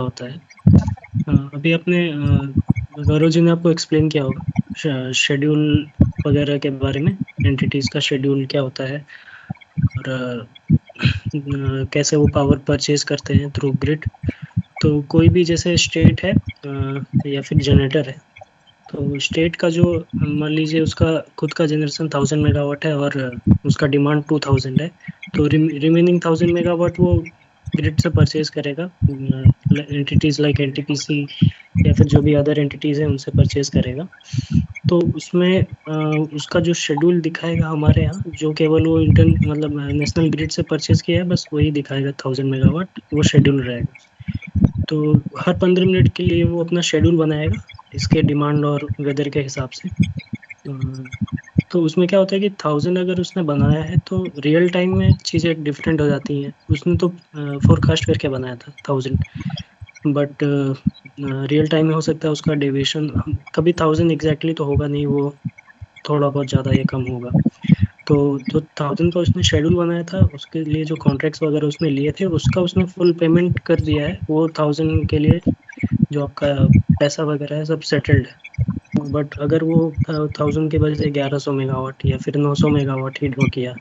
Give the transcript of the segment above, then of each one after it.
होता है। अभी अपने गौरव जी ने आपको एक्सप्लेन किया होगा शेड्यूल वगैरह के बारे में, एंटिटीज का शेड्यूल क्या होता है, और कैसे वो पावर परचेज करते हैं थ्रू ग्रिड। तो कोई भी जैसे स्टेट है या फिर जनरेटर है, तो स्टेट का जो मान लीजिए उसका खुद का जनरेशन 1000 मेगावाट है और उसका डिमांड 2000 है। तो रिमेनिंग 1000 मेगावाट वो ग्रिड से परचेज करेगा, एंटिटीज लाइक एनटीपीसी या फिर जो भी अदर एंटिटीज हैं उनसे परचेज करेगा। तो उसमें उसका जो शेड्यूल दिखाएगा हमारे यहाँ, जो केवल वो इंटर मतलब नेशनल ग्रिड से परचेज किया है बस वही दिखाएगा, 1000 मेगावाट वो शेड्यूल रहेगा। तो हर 15 मिनट के लिए वो अपना शेड्यूल बनाएगा इसके डिमांड और वेदर के हिसाब से। तो उसमें क्या होता है कि 1000 अगर उसने बनाया है तो रियल टाइम में चीज़ें डिफरेंट हो जाती हैं। उसने तो फोरकास्ट करके बनाया था 1000, बट रियल टाइम में हो सकता है उसका डेविएशन कभी 1000 एग्जैक्टली तो होगा नहीं, वो थोड़ा बहुत ज़्यादा या कम होगा। तो जो 1000 का उसने शेड्यूल बनाया था उसके लिए जो कॉन्ट्रैक्ट्स वगैरह उसने लिए थे उसका उसने फुल पेमेंट कर दिया है, वो 1000 के लिए जो आपका पैसा वगैरह है सब सेटल्ड है। बट अगर वो 1000 के बजाय 1100 मेगावाट या फिर 900 मेगावाट ही ड्रॉ किया,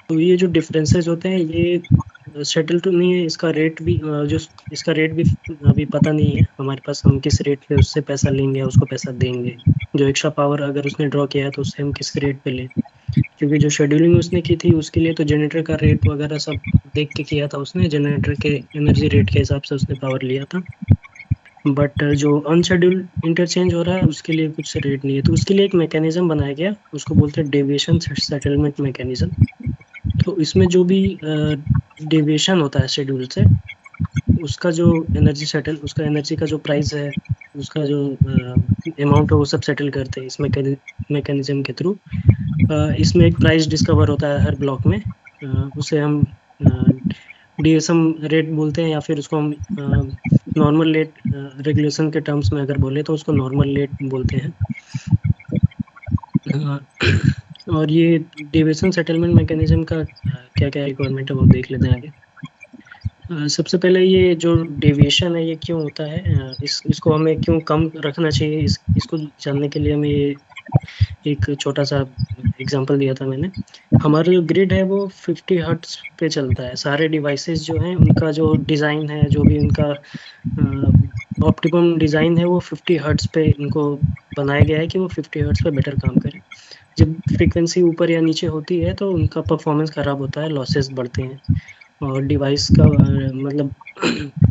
तो ये जो डिफरेंसेस होते हैं ये सेटल तो नहीं है। इसका रेट भी जो इसका रेट भी अभी पता नहीं है हमारे पास, हम किस रेट पे उससे पैसा लेंगे या उसको पैसा देंगे। जो एक्स्ट्रा पावर अगर उसने ड्रॉ किया है तो उससे हम किस रेट पे लें, क्योंकि जो शेड्यूलिंग उसने की थी उसके लिए तो जनरेटर का रेट वगैरह सब देख के किया था उसने, जनरेटर के एनर्जी रेट के हिसाब से उसने पावर लिया था। बट जो अनशेड्यूल्ड इंटरचेंज हो रहा है उसके लिए कुछ रेट नहीं है, तो उसके लिए एक मैकेनिज्म बनाया गया, उसको बोलते हैं डेविएशन सेटलमेंट मैकेनिज्म। तो इसमें जो भी डेविएशन होता है शेड्यूल से, उसका जो एनर्जी सेटल उसका एनर्जी का जो प्राइस है, उसका जो अमाउंट है वो सब सेटल करते हैं इस मैकेनिज्म के थ्रू। इसमें एक प्राइस डिस्कवर होता है हर ब्लॉक में, उसे हम डीएसएम रेट बोलते हैं, या फिर उसको हम नॉर्मल रेट रेगुलेशन के टर्म्स में अगर बोले तो उसको नॉर्मल रेट बोलते हैं। और ये डेविएशन सेटलमेंट मैकेनिज्म का क्या क्या रिक्वायरमेंट है वो देख लेते हैं आगे। सबसे पहले ये जो डेविएशन है ये क्यों होता है, इसको हमें क्यों कम रखना चाहिए, इसको जानने के लिए हमें ये एक छोटा सा एग्जांपल दिया था मैंने। हमारा जो ग्रिड है वो 50 हर्ट्ज पे चलता है। सारे डिवाइसेस जो हैं उनका जो डिज़ाइन है, जो भी उनका ऑप्टिमम डिज़ाइन है वो 50 हर्ट्ज पे इनको बनाया गया है कि वो 50 हर्ट्ज पे बेटर काम करे। जब फ्रीक्वेंसी ऊपर या नीचे होती है तो उनका परफॉर्मेंस ख़राब होता है, लॉसेस बढ़ते हैं और डिवाइस का मतलब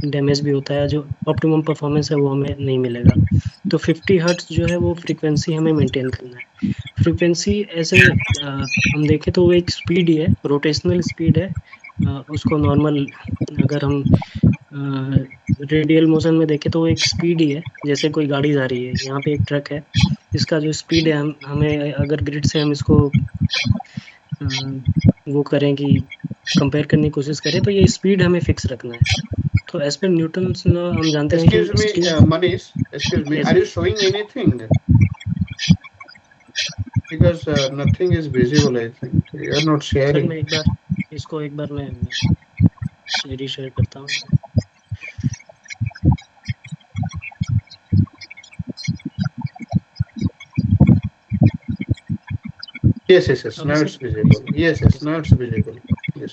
डैमेज भी होता है, जो ऑप्टिमम परफॉर्मेंस है वो हमें नहीं मिलेगा। तो 50 हर्ट्ज जो है वो फ्रीक्वेंसी हमें मेंटेन करना है। फ्रीक्वेंसी ऐसे हम देखें तो वो एक स्पीड ही है, रोटेशनल स्पीड है। उसको नॉर्मल अगर हम रेडियल मोशन में देखें तो वो एक स्पीड ही है, जैसे कोई गाड़ी जा रही है, यहाँ पे एक ट्रक है, इसका जो स्पीड है हमें अगर ग्रिड से हम इसको वो करें कि कंपेयर करने की कोशिश करें तो ये स्पीड हमें फिक्स रखना है। तो एज पर न्यूटन्स लॉ हम जानते हैं कि Excuse me, speed. Manish. Excuse me. Yes Are you showing anything? Because nothing is visible. I think you are not sir, sharing. मैं एक बार इसको एक बार मैं शेयर शेयर करता हूँ। Yes, yes, yes. अभी Now sir, it's visible. Yes, okay yes. Sir. Now it's visible. Yes.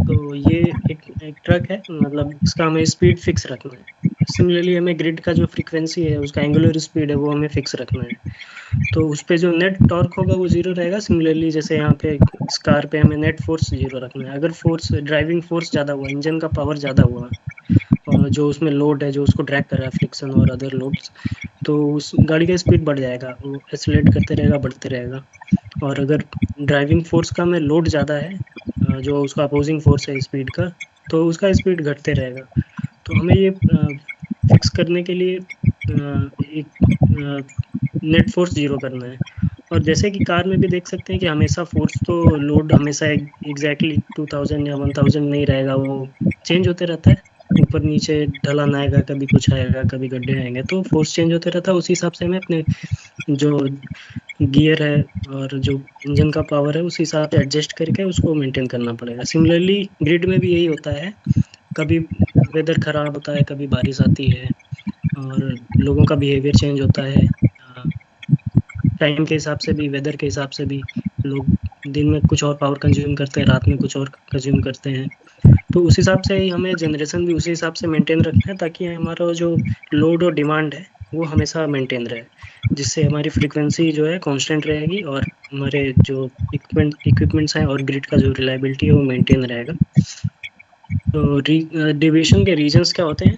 तो ये एक ट्रक है, मतलब इसका हमें स्पीड फिक्स रखना है। सिमिलरली हमें ग्रिड का जो फ्रीक्वेंसी है उसका एंगुलर स्पीड है वो हमें फिक्स रखना है। तो उस पे जो नेट टॉर्क होगा वो जीरो रहेगा। सिमिलरली जैसे यहाँ पे इस कार पे हमें नेट फोर्स जीरो रखना है। अगर फोर्स ड्राइविंग फोर्स ज़्यादा हुआ, इंजन का पावर ज़्यादा हुआ और जो उसमें लोड है जो उसको ड्रैग कर रहा है, फ्रिक्शन और अदर लोड्स, तो उस गाड़ी का स्पीड बढ़ जाएगा, वो एक्सीलरेट करते रहेगा, बढ़ते रहेगा। और अगर ड्राइविंग फोर्स का में लोड ज़्यादा है, जो उसका अपोजिंग फोर्स है स्पीड का, तो उसका स्पीड घटते रहेगा। तो हमें ये फिक्स करने के लिए एक नेट फोर्स जीरो करना है। और जैसे कि कार में भी देख सकते हैं कि हमेशा फोर्स तो लोड हमेशा एग्जैक्टली 2000 या 1000 नहीं रहेगा, वो चेंज होते रहता है। ऊपर नीचे ढलान आएगा, कभी कुछ आएगा, कभी गड्ढे आएंगे, तो फोर्स चेंज होते रहता है। उसी हिसाब से हमें अपने जो गियर है और जो इंजन का पावर है उस हिसाब से एडजस्ट करके उसको मेंटेन करना पड़ेगा। सिमिलरली ग्रिड में भी यही होता है, कभी वेदर खराब होता है, कभी बारिश आती है, और लोगों का बिहेवियर चेंज होता है। टाइम के हिसाब से भी, वेदर के हिसाब से भी लोग दिन में कुछ और पावर कंज्यूम करते हैं, रात में कुछ और कंज्यूम करते हैं। तो उस हिसाब से ही हमें जनरेशन भी उसी हिसाब से मेंटेन रखना है, ताकि हमारा जो लोड और डिमांड है वो हमेशा मेंटेन रहे, जिससे हमारी फ्रीक्वेंसी जो है कांस्टेंट रहेगी और हमारे जो इक्विपमेंट्स हैं और ग्रिड का जो रिलायबिलिटी है वो मेंटेन रहेगा। तो डेविएशन के रीजंस क्या होते हैं?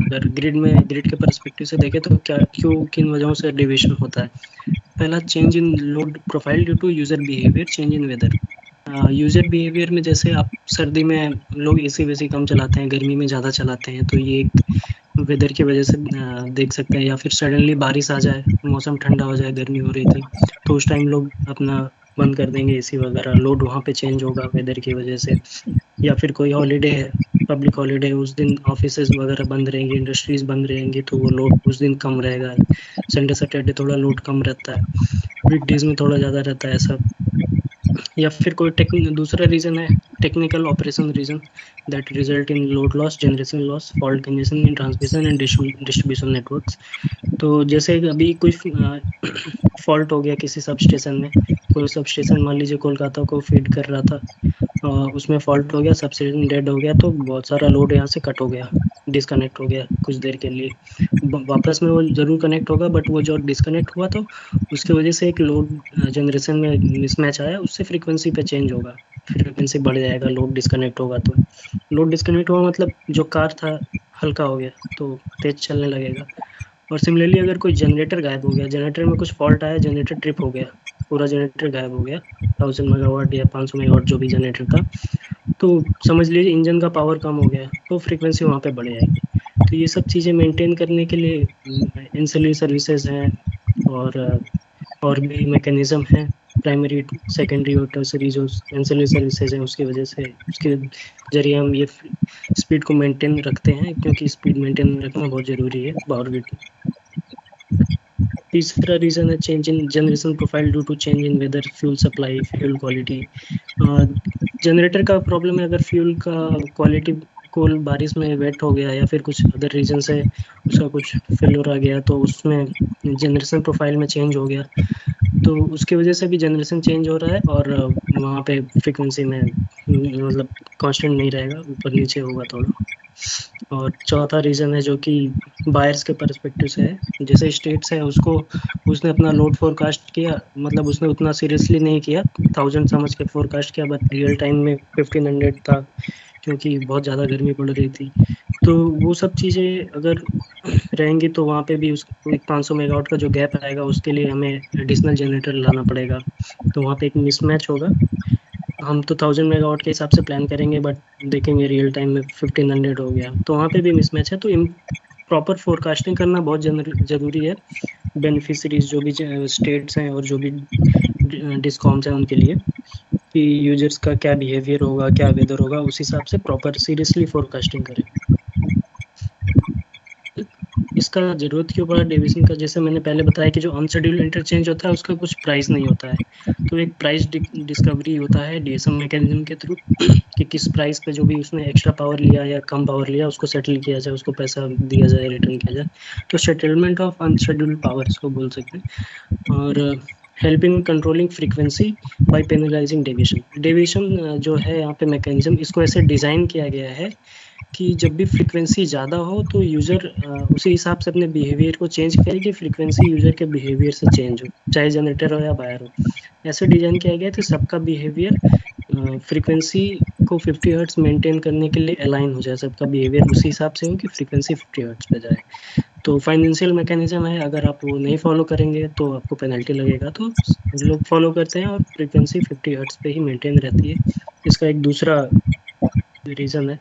अगर ग्रिड के पर्सपेक्टिव से देखें तो क्या, क्यों, किन वजहों से डेविएशन होता है? पहला, change in load profile due to user behaviour, change in weather. User behaviour में जैसे आप सर्दी में लोग एसी वेसी कम चलाते हैं, गर्मी में ज़्यादा चलाते हैं, तो ये एक वेदर की वजह से देख सकते हैं। या फिर सडनली बारिश आ जाए, मौसम ठंडा हो जाए, गर्मी हो रही थी, तो उस टाइम लोग अपना बंद कर देंगे एसी वगैरह, लोड वहाँ पे चेंज होगा वेदर की वजह से। या फिर कोई हॉलीडे है, पब्लिक हॉलीडे, उस दिन ऑफिसेज वगैरह बंद रहेंगी, इंडस्ट्रीज बंद रहेंगी, तो वो लोड उस दिन कम रहेगा। संडे सैटरडे थोड़ा लोड कम रहता है, वीकडेज में थोड़ा ज़्यादा रहता है ऐसा। या फिर कोई दूसरा रीज़न है, technical operation reason, that result in load loss, generation loss, fault congestion in transmission and distribution networks. तो जैसे अभी कोई फॉल्ट हो गया किसी सब स्टेशन में, कोई सब स्टेशन मान लीजिए कोलकाता को फीड कर रहा था, उसमें फॉल्ट हो गया, सब स्टेशन डेड हो गया, तो बहुत सारा लोड यहाँ से कट हो गया, डिस्कनेक्ट हो गया कुछ देर के लिए। वापस में वो जरूर कनेक्ट होगा, बट वो जो डिस्कनेक्ट हुआ तो उसकी वजह से एक लोड जनरेशन में मिसमैच आया, उससे फ्रीक्वेंसी पे चेंज होगा, फ्रीक्वेंसी बढ़ जाएगा। लोड डिस्कनेक्ट होगा तो, लोड डिस्कनेक्ट हुआ मतलब जो कार था हल्का हो गया तो तेज चलने लगेगा। और सिमिलरली अगर कोई जनरेटर गायब हो गया, जनरेटर में कुछ फॉल्ट आया, जनरेटर ट्रिप हो गया, पूरा जनरेटर गायब हो गया, 1000 मेगावाट या 500 मेगावाट जो भी जनरेटर था, तो समझ लीजिए इंजन का पावर कम हो गया, तो फ्रीक्वेंसी वहाँ पे बढ़ जाएगी। तो ये सब चीज़ें मेंटेन करने के लिए इंसुलिन सर्विसेज हैं, और भी मैकेनिज्म हैं, प्राइमरी, सेकेंडरी और टर्सरी जो इंसुलिन सर्विसेज हैं, उसकी वजह से, उसके जरिए हम ये स्पीड को मेंटेन रखते हैं, क्योंकि स्पीड मेंटेन रखना बहुत ज़रूरी है पावर ग्रिड में। तीसरा रीज़न है change in generation profile due to change in weather, fuel supply, fuel quality. Generator का प्रॉब्लम है, अगर फ्यूल का क्वालिटी कोल बारिश में वेट हो गया या फिर कुछ अदर रीजन से उसका कुछ फेल्योर आ गया, तो उसमें जनरेशन प्रोफाइल में चेंज हो गया, तो उसकी वजह से भी जनरेशन चेंज हो रहा है, और वहाँ पे फ्रीक्वेंसी में मतलब कांस्टेंट नहीं रहेगा, ऊपर नीचे होगा थोड़ा। और चौथा रीज़न है जो कि बायर्स के पर्सपेक्टिव से है, जैसे स्टेट्स है, उसने अपना लोड फोरकास्ट किया, मतलब उसने उतना सीरियसली नहीं किया, 1000 समझ के फोरकास्ट किया, बट रियल टाइम में 1500 था, क्योंकि बहुत ज़्यादा गर्मी पड़ रही थी। तो वो सब चीज़ें अगर रहेंगी तो वहाँ पे भी उस एक 500 मेगावाट का जो गैप आएगा, उसके लिए हमें एडिशनल जनरेटर लाना पड़ेगा, तो वहाँ पे एक मिसमैच होगा। हम तो 1000 मेगावाट के हिसाब से प्लान करेंगे, बट देखेंगे रियल टाइम में 1500 हो गया, तो वहाँ पे भी मिसमैच है। तो प्रॉपर फोरकास्टिंग करना बहुत ज़रूरी है, बेनिफिशरीज जो भी स्टेट्स हैं और जो भी डिस्कॉम्स हैं उनके लिए, कि यूजर्स का क्या बिहेवियर होगा, क्या वेदर होगा, उस हिसाब से प्रॉपर सीरियसली फोरकास्टिंग करें। इसका ज़रूरत क्यों पड़ा डेविएशन का? जैसे मैंने पहले बताया कि जो अनशेड्यूल्ड इंटरचेंज होता है उसका कुछ प्राइस नहीं होता है, तो एक प्राइस डिस्कवरी होता है डीएसएम मैकेनिज्म के थ्रू, कि किस प्राइस पे जो भी उसने एक्स्ट्रा पावर लिया या कम पावर लिया उसको सेटल किया जाए, उसको पैसा दिया जाए, रिटर्न किया जाए। तो सेटलमेंट ऑफ अनशेड्यूल्ड पावर इसको बोल सकते हैं। और helping controlling frequency by penalizing deviation. Deviation जो है यहाँ पे मैकेनिज्म, इसको ऐसे डिज़ाइन किया गया है कि जब भी फ्रीक्वेंसी ज़्यादा हो तो यूज़र उसी हिसाब से अपने बिहेवियर को चेंज करे कि फ्रीक्वेंसी यूज़र के बिहेवियर से चेंज हो, चाहे जनरेटर हो या वायर हो। ऐसे डिज़ाइन किया गया है कि सबका बिहेवियर फ्रीक्वेंसी को 50 हर्ट्ज मेंटेन करने के लिए अलाइन हो जाए, सबका बिहेवियर उसी हिसाब से हो कि फ्रीक्वेंसी 50 हर्ट्ज पे जाए। तो फाइनेंशियल मैकेनिज्म है, अगर आप वो नहीं फॉलो करेंगे तो आपको पेनल्टी लगेगा, तो लोग फॉलो करते हैं और फ्रीक्वेंसी 50 हर्ट्ज पे ही मेंटेन रहती है। इसका एक दूसरा रीज़न है,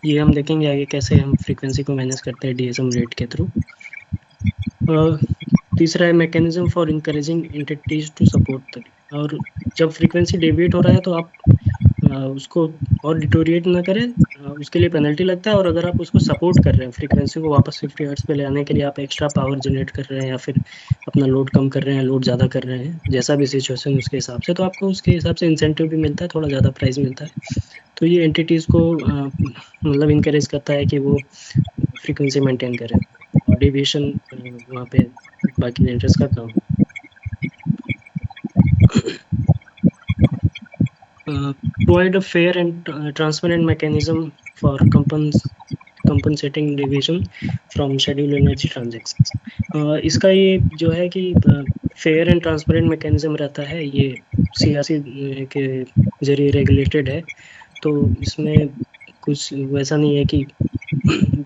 ये हम देखेंगे आगे कैसे हम फ्रीक्वेंसी को मैनेज करते हैं डीएसएम रेट के थ्रू। तीसरा है mechanism for encouraging entities to support the. और जब फ्रीक्वेंसी डेविएट हो रहा है तो आप उसको और डिटोरिएट ना करे, उसके लिए पेनल्टी लगता है। और अगर आप उसको सपोर्ट कर रहे हैं, फ्रीक्वेंसी को वापस 50 हर्ट्ज पे ले आने के लिए आप एक्स्ट्रा पावर जनरेट कर रहे हैं या फिर अपना लोड कम कर रहे हैं, लोड ज़्यादा कर रहे हैं, जैसा भी सिचुएशन उसके हिसाब से, तो आपको उसके हिसाब से इंसेंटिव भी मिलता है, थोड़ा ज़्यादा प्राइस मिलता है। तो ये एंटिटीज़ को मतलब इनकरेज करता है कि वो फ्रीक्वेंसी मेंटेन करें, और डेविएशन वहाँ पे बाकी जनरेटर्स का काम है। Provide a fair and transparent mechanism for compensating deviation from scheduled energy transactions. इसका ये जो है कि फेयर एंड ट्रांसपेरेंट मैकेनिज्म रहता है, ये सीआरसी के जरिए रेगुलेटेड है। तो इसमें कुछ वैसा नहीं है कि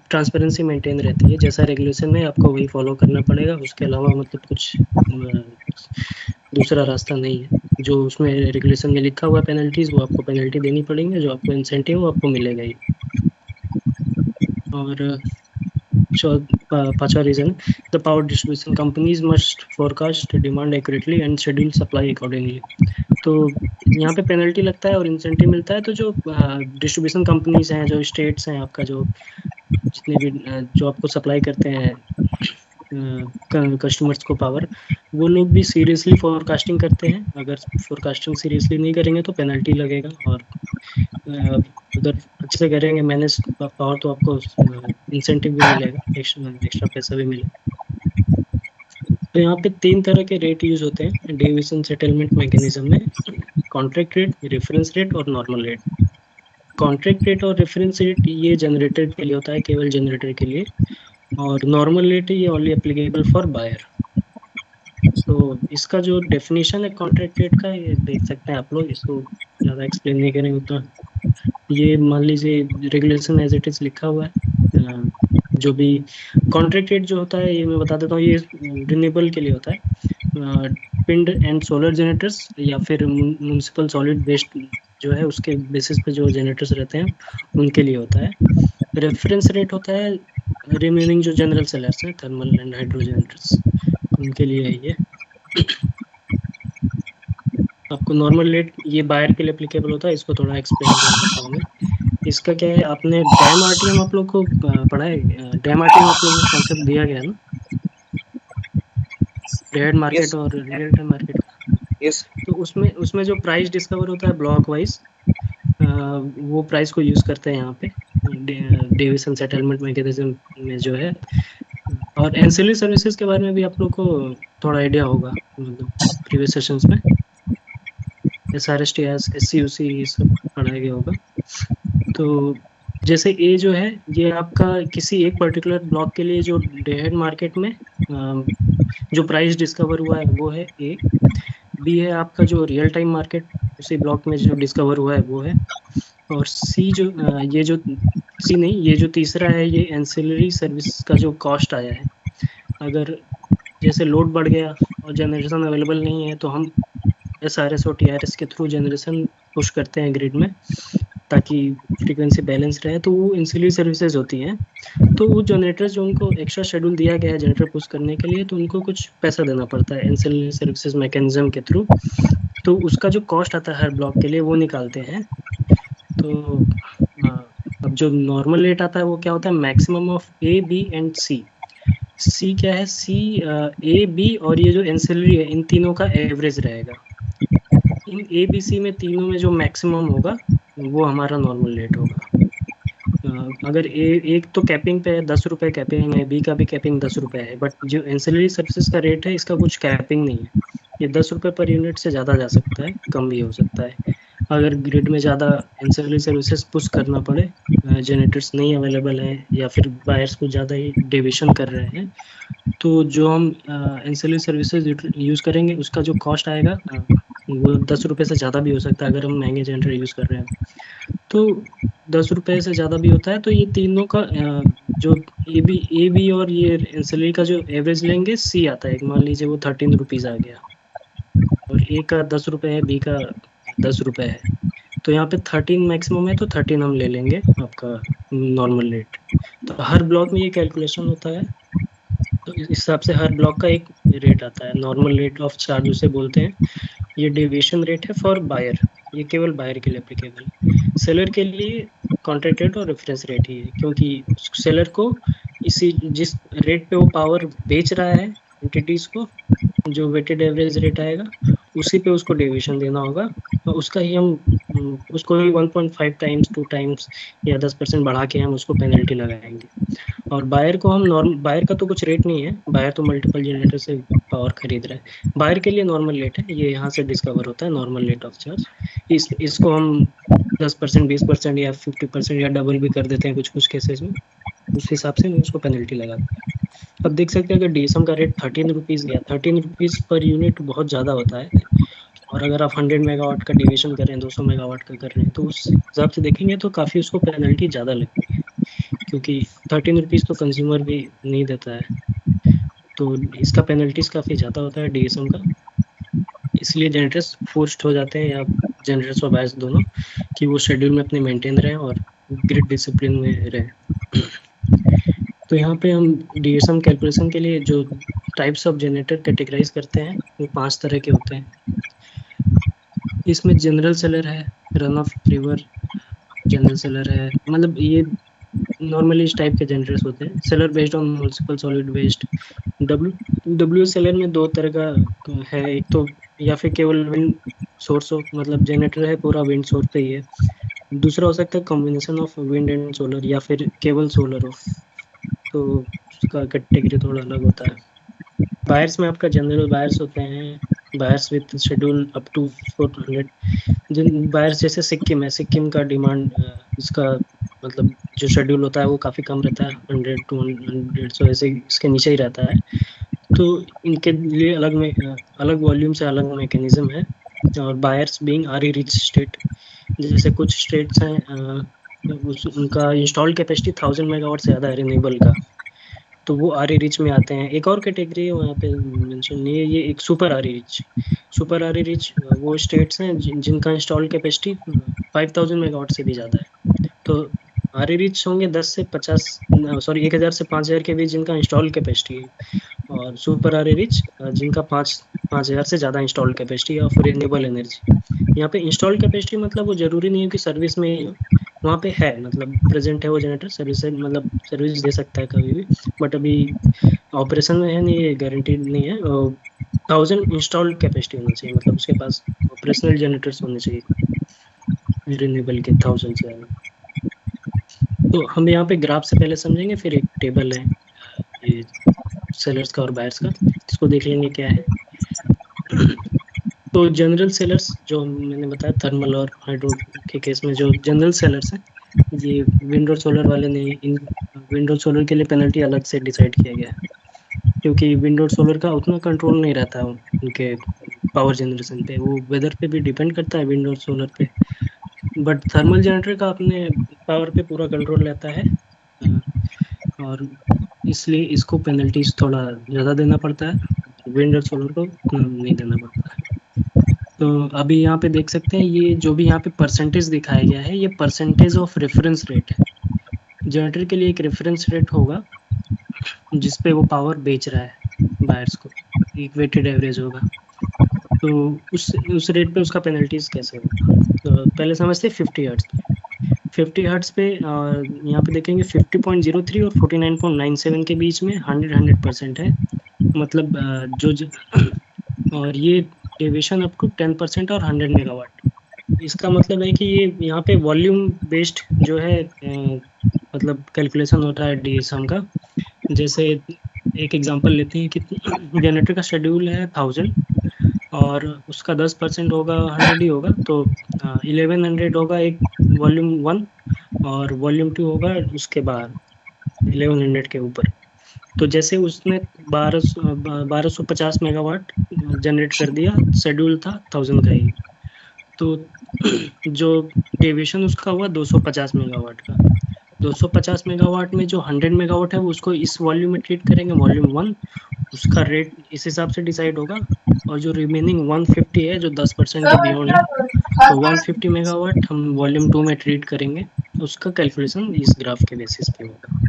ट्रांसपेरेंसी मेंटेन रहती है, जैसा रेगुलेशन में आपको वही फॉलो करना पड़ेगा, उसके अलावा मतलब कुछ दूसरा रास्ता नहीं है। जो उसमें रेगुलेशन में लिखा हुआ पेनल्टीज, वो आपको पेनल्टी देनी पड़ेंगे, जो आपको इंसेंटिव वो आपको मिलेगा ही। और पांचवा reason, the power distribution companies must forecast demand accurately and schedule supply accordingly. तो यहाँ पे पेनल्टी लगता है और इंसेंटिव मिलता है। तो जो डिस्ट्रीब्यूशन कंपनीज हैं, जो स्टेट्स हैं, आपका जो जितने भी जो आपको सप्लाई करते हैं कस्टमर्स को पावर, वो लोग भी सीरियसली फोरकास्टिंग करते हैं। अगर फोरकास्टिंग सीरियसली नहीं करेंगे तो पेनल्टी लगेगा, और अगर अच्छे से करेंगे मैनेज पावर तो आपको इंसेंटिव भी मिलेगा, एक्स्ट्रा पैसा भी मिलेगा। तो यहाँ पे 3 तरह के रेट यूज होते हैं डेविएशन सेटलमेंट मैकेनिज्म में: कॉन्ट्रैक्ट रेट, रेफरेंस रेट और नॉर्मल रेट। कॉन्ट्रैक्ट रेट और रेफरेंस रेट ये जनरेटर के लिए होता है, केवल जनरेटर के लिए, और नॉर्मल रेट ये ओनली एप्लीकेबल फॉर बायर। तो इसका जो डेफिनेशन है कॉन्ट्रैक्ट रेट का, ये देख सकते हैं आप लोग, इसको ज़्यादा एक्सप्लेन नहीं करेंगे उतना। ये मान लीजिए रेगुलेशन एज इट इज लिखा हुआ है। जो भी कॉन्ट्रैक्ट रेट जो होता है, ये मैं बता देता हूँ, ये रिन्यूएबल के लिए होता है। पिंड एंड सोलर जनरेटर्स या फिर म्यूनिसिपल सॉलिड वेस्ट जो है उसके बेसिस पे जो जनरेटर्स रहते हैं उनके लिए होता है। रेफरेंस रेट होता है रिमेनिंग जो जनरल सेलर्स हैं, थर्मल एंड हाइड्रो जनरेटर्स, उनके लिए है ये। आपको नॉर्मल रेट ये बायर के लिए एप्लीकेबल होता है, इसको थोड़ा एक्सप्लेन कर देता हूँ मैं। इसका क्या है, आपने डैम आरटीएम आप लोग को पढ़ा है? डैम आरटीएम आप लोगों को कॉन्सेप्ट दिया गया है ना, डेड मार्केट Yes, और रियल टाइम मार्केट का। yes. तो उसमें जो प्राइस डिस्कवर होता है ब्लॉक वाइज, वो प्राइस को यूज करते हैं यहाँ पे डेविएशन सेटलमेंट मैकेनिज्म में जो है। और एंसिलरी सर्विसेज के बारे में भी आप लोग को थोड़ा आइडिया होगा, मतलब प्रीवियस सेशंस में SRST, SCUC ये सब पढ़ाया गया होगा। तो जैसे ए जो है, ये आपका किसी एक पर्टिकुलर ब्लॉक के लिए जो डे हेड मार्केट में जो प्राइस डिस्कवर हुआ है वो है ए। बी है आपका जो रियल टाइम मार्केट उसी ब्लॉक में जो डिस्कवर हुआ है वो है। और सी जो ये जो सी नहीं, ये जो तीसरा है, ये एंसिलरी सर्विस का जो कॉस्ट आया है। अगर जैसे लोड बढ़ गया और जनरेशन अवेलेबल नहीं है, तो हम SRS और TRS के थ्रू जनरेशन पुश करते हैं ग्रिड में, ताकि फ्रीक्वेंसी बैलेंस रहे। तो वो इंसिलरी सर्विसेज होती हैं। तो वो जनरेटर्स जो उनको एक्स्ट्रा शेड्यूल दिया गया है जनरेटर पुश करने के लिए, तो उनको कुछ पैसा देना पड़ता है इंसिलरी सर्विसेज मैकेनिज्म के थ्रू। तो उसका जो कॉस्ट आता है हर ब्लॉक के लिए वो निकालते हैं। तो अब जो नॉर्मल रेट आता है वो क्या होता है, maximum of A, B and C. C क्या है, सी ए, बी और ये जो एंसिलरी है, इन तीनों का एवरेज रहेगा। इन ए, बी, सी में तीनों में जो मैक्सिमम होगा वो हमारा नॉर्मल रेट होगा। अगर एक तो कैपिंग पे है, 10 रुपये कैपिंग है, बी का भी कैपिंग 10 रुपये है, बट जो एंसिलरी सर्विसेज का रेट है इसका कुछ कैपिंग नहीं है। ये 10 रुपये पर यूनिट से ज़्यादा जा सकता है, कम भी हो सकता है। अगर ग्रिड में ज़्यादा एंसिलरी सर्विसेज पुश करना पड़े, जनरेटर्स नहीं अवेलेबल है या फिर बायर्स को ज़्यादा ही डेविएशन कर रहे हैं, तो जो हम एंसिलरी सर्विसेज यूज़ करेंगे उसका जो कॉस्ट आएगा वो 10 रुपये से ज़्यादा भी हो सकता है अगर हम महंगे जनरेटर यूज़ कर रहे हैं। तो 10 रुपये से ज़्यादा भी होता है। तो ये तीनों का जो ए बी और ये एंसिलरी का जो एवरेज लेंगे, सी आता है, मान लीजिए वो 13 रुपीज़ आ गया, और ए का 10 रुपये है, बी का 10 रुपये है, तो यहाँ पे 13 मैक्सिमम है, तो 13 हम ले लेंगे आपका नॉर्मल रेट। तो हर ब्लॉक में ये कैलकुलेशन होता है। तो इस हिसाब से हर ब्लॉक का एक रेट आता है, नॉर्मल रेट ऑफ चार्ज उसे बोलते हैं। ये डेविएशन रेट है फॉर बायर। ये केवल बायर के लिए एप्लीकेबल है। सेलर के लिए कॉन्ट्रैक्ट रेट और रेफरेंस रेट ही है, क्योंकि सेलर को इसी जिस रेट पे वो पावर बेच रहा है एंटिटीज को, जो वेटेड एवरेज रेट आएगा उसी पे उसको डेविएशन देना होगा, और उसका ही हम उसको ही 1.5 टाइम्स 2 टाइम्स या 10% बढ़ा के हम उसको पेनल्टी लगाएंगे। और बायर को हम नॉर्मल, बायर का तो कुछ रेट नहीं है, बायर तो मल्टीपल जनरेटर से पावर खरीद रहा है। बायर के लिए नॉर्मल रेट है, ये यहाँ से डिस्कवर होता है नॉर्मल रेट ऑफ चार्ज। इसको हम 10% 20% या 50% या डबल भी कर देते हैं कुछ कुछ केसेस में, उस हिसाब से हम उसको पेनल्टी लगाते हैं। अब देख सकते हैं अगर डीएसएम का रेट 13 रुपीज़ गया, 13 रुपीज़ पर यूनिट बहुत ज़्यादा होता है। और अगर आप 100 मेगावाट का डिविएशन कर रहे हैं, 200 मेगावाट का कर रहे हैं, तो उस हिसाब से देखेंगे तो काफ़ी उसको पेनल्टी ज़्यादा लगती है, क्योंकि 13 रुपीज़ तो कंज्यूमर भी नहीं देता है, तो इसका पेनल्टीज काफ़ी ज़्यादा होता है डीएसएम का। इसलिए जनरेटर्स फोर्स्ड हो जाते हैं, या जनरेटर्स और बायर्स दोनों, कि वो शेड्यूल में अपने मेंटेन रहें और ग्रिड डिसिप्लिन में रहें। तो यहाँ पे हम डीएसएम कैलकुलेशन के लिए जो टाइप्स ऑफ जनरेटर कैटेगराइज करते हैं वो 5 तरह के होते हैं। इसमें जनरल सेलर है, run of river general seller है, मतलब ये नॉर्मली इस टाइप के जनरेटर्स होते हैं। Seller based on multiple solid waste. W seller में दो तरह का है, एक तो या फिर केवल विंड सोर्स हो, मतलब जनरेटर है पूरा विंड सोर्स पे ही है। दूसरा हो सकता है combination of wind and solar, या फिर केवल सोलर हो, तो उसका कैटेगरी थोड़ा अलग होता है। बायर्स में आपका जनरल बायर्स होते हैं, buyers with schedule up to 400। जिन बायर्स जैसे सिक्किम है, सिक्किम का डिमांड इसका मतलब जो शेड्यूल होता है वो काफ़ी कम रहता है, 100 to 100 ऐसे इसके नीचे ही रहता है। तो इनके लिए अलग में अलग वॉल्यूम से अलग मैकेनिज्म है। और buyers being R rich state, जैसे कुछ स्टेट्स हैं उनका इंस्टॉल कैपेसिटी 1000 मेगावाट से ज़्यादा है रिन्यूएबल का, तो वो आर रिच में आते हैं। एक और कैटेगरी है वहाँ पे मेंशन नहीं है, ये एक super R rich. Super R rich वो स्टेट्स हैं जिनका इंस्टॉल कैपेसिटी 5000 मेगावाट से भी ज़्यादा है। तो आर रिच होंगे 1000 से 5000 के बीच जिनका इंस्टॉल कैपेसिटी है, और सुपर आर रिच जिनका 5000 से ज़्यादा install capacity of renewable energy. यहाँ पे इंस्टॉल कैपेसिटी मतलब वो जरूरी नहीं है कि सर्विस में ही हो, वहाँ पे है मतलब प्रेजेंट है वो जनरेटर, सर्विस मतलब सर्विस दे सकता है कभी भी, बट अभी ऑपरेशन में है नहीं, ये गारंटीड नहीं है। 1000 इंस्टॉल्ड कैपेसिटी होना चाहिए, मतलब उसके पास ऑपरेशनल जनरेटर्स होने चाहिए रिन्यूएबल के 1000 से ज़्यादा। तो हम यहाँ पे ग्राफ से पहले समझेंगे, फिर एक टेबल है ये सेलर्स का और बायर्स का, इसको देख लेंगे क्या है। तो जनरल सेलर्स जो मैंने बताया, थर्मल और हाइड्रो के केस में जो जनरल सेलर्स हैं, ये विंड और सोलर वाले ने इन विंड और सोलर के लिए पेनल्टी अलग से डिसाइड किया गया है, क्योंकि विंड और सोलर का उतना कंट्रोल नहीं रहता है उनके पावर जनरेशन पे, वो वेदर पे भी डिपेंड करता है विंड और सोलर पे। बट थर्मल जनरेटर का अपने पावर पे पूरा कंट्रोल रहता है, अ, और इसलिए इसको पेनल्टीज थोड़ा ज़्यादा देना पड़ता है, विंड और सोलर को उतना नहीं देना पड़ता है। तो अभी यहाँ पे देख सकते हैं, ये जो भी यहाँ पे परसेंटेज दिखाया गया है, ये परसेंटेज ऑफ रेफरेंस रेट है। जनरेटर के लिए एक रेफरेंस रेट होगा जिसपे वो पावर बेच रहा है बायर्स को, एक वेटेड एवरेज होगा। तो उस रेट पे उसका पेनल्टीज कैसे होगा, तो पहले समझते हैं 50 हर्ट्ज पे। 50 हर्ट्ज पे यहाँ पे देखेंगे 50.03 और 49.97 के बीच में 100% है, मतलब और ये डेविएशन अप टू 10% और 100 मेगावाट। इसका मतलब है कि ये यहाँ पे वॉल्यूम बेस्ड जो है मतलब कैलकुलेशन होता है डीएसएम का। जैसे एक एग्जांपल लेते हैं कि जनरेटर का शेड्यूल है 1000, और उसका 10% होगा 100 ही होगा, तो 1100 होगा एक वॉल्यूम वन, और वॉल्यूम टू होगा उसके बाद 1100 के ऊपर। तो जैसे उसने 1250 मेगावाट जनरेट कर दिया, शेड्यूल था 1000 का ही, तो जो डेविएशन उसका हुआ 250 मेगावाट का। 250 मेगावाट में जो 100 मेगावाट है वो उसको इस वॉल्यूम में ट्रीट करेंगे, वॉल्यूम वन, उसका रेट इस हिसाब से डिसाइड होगा। और जो रिमेनिंग 150 है जो 10% के बियॉन्ड है, तो 150 मेगावाट हम वॉल्यूम टू में ट्रीट करेंगे, उसका कैलकुलेशन इस ग्राफ के बेसिस पे होगा।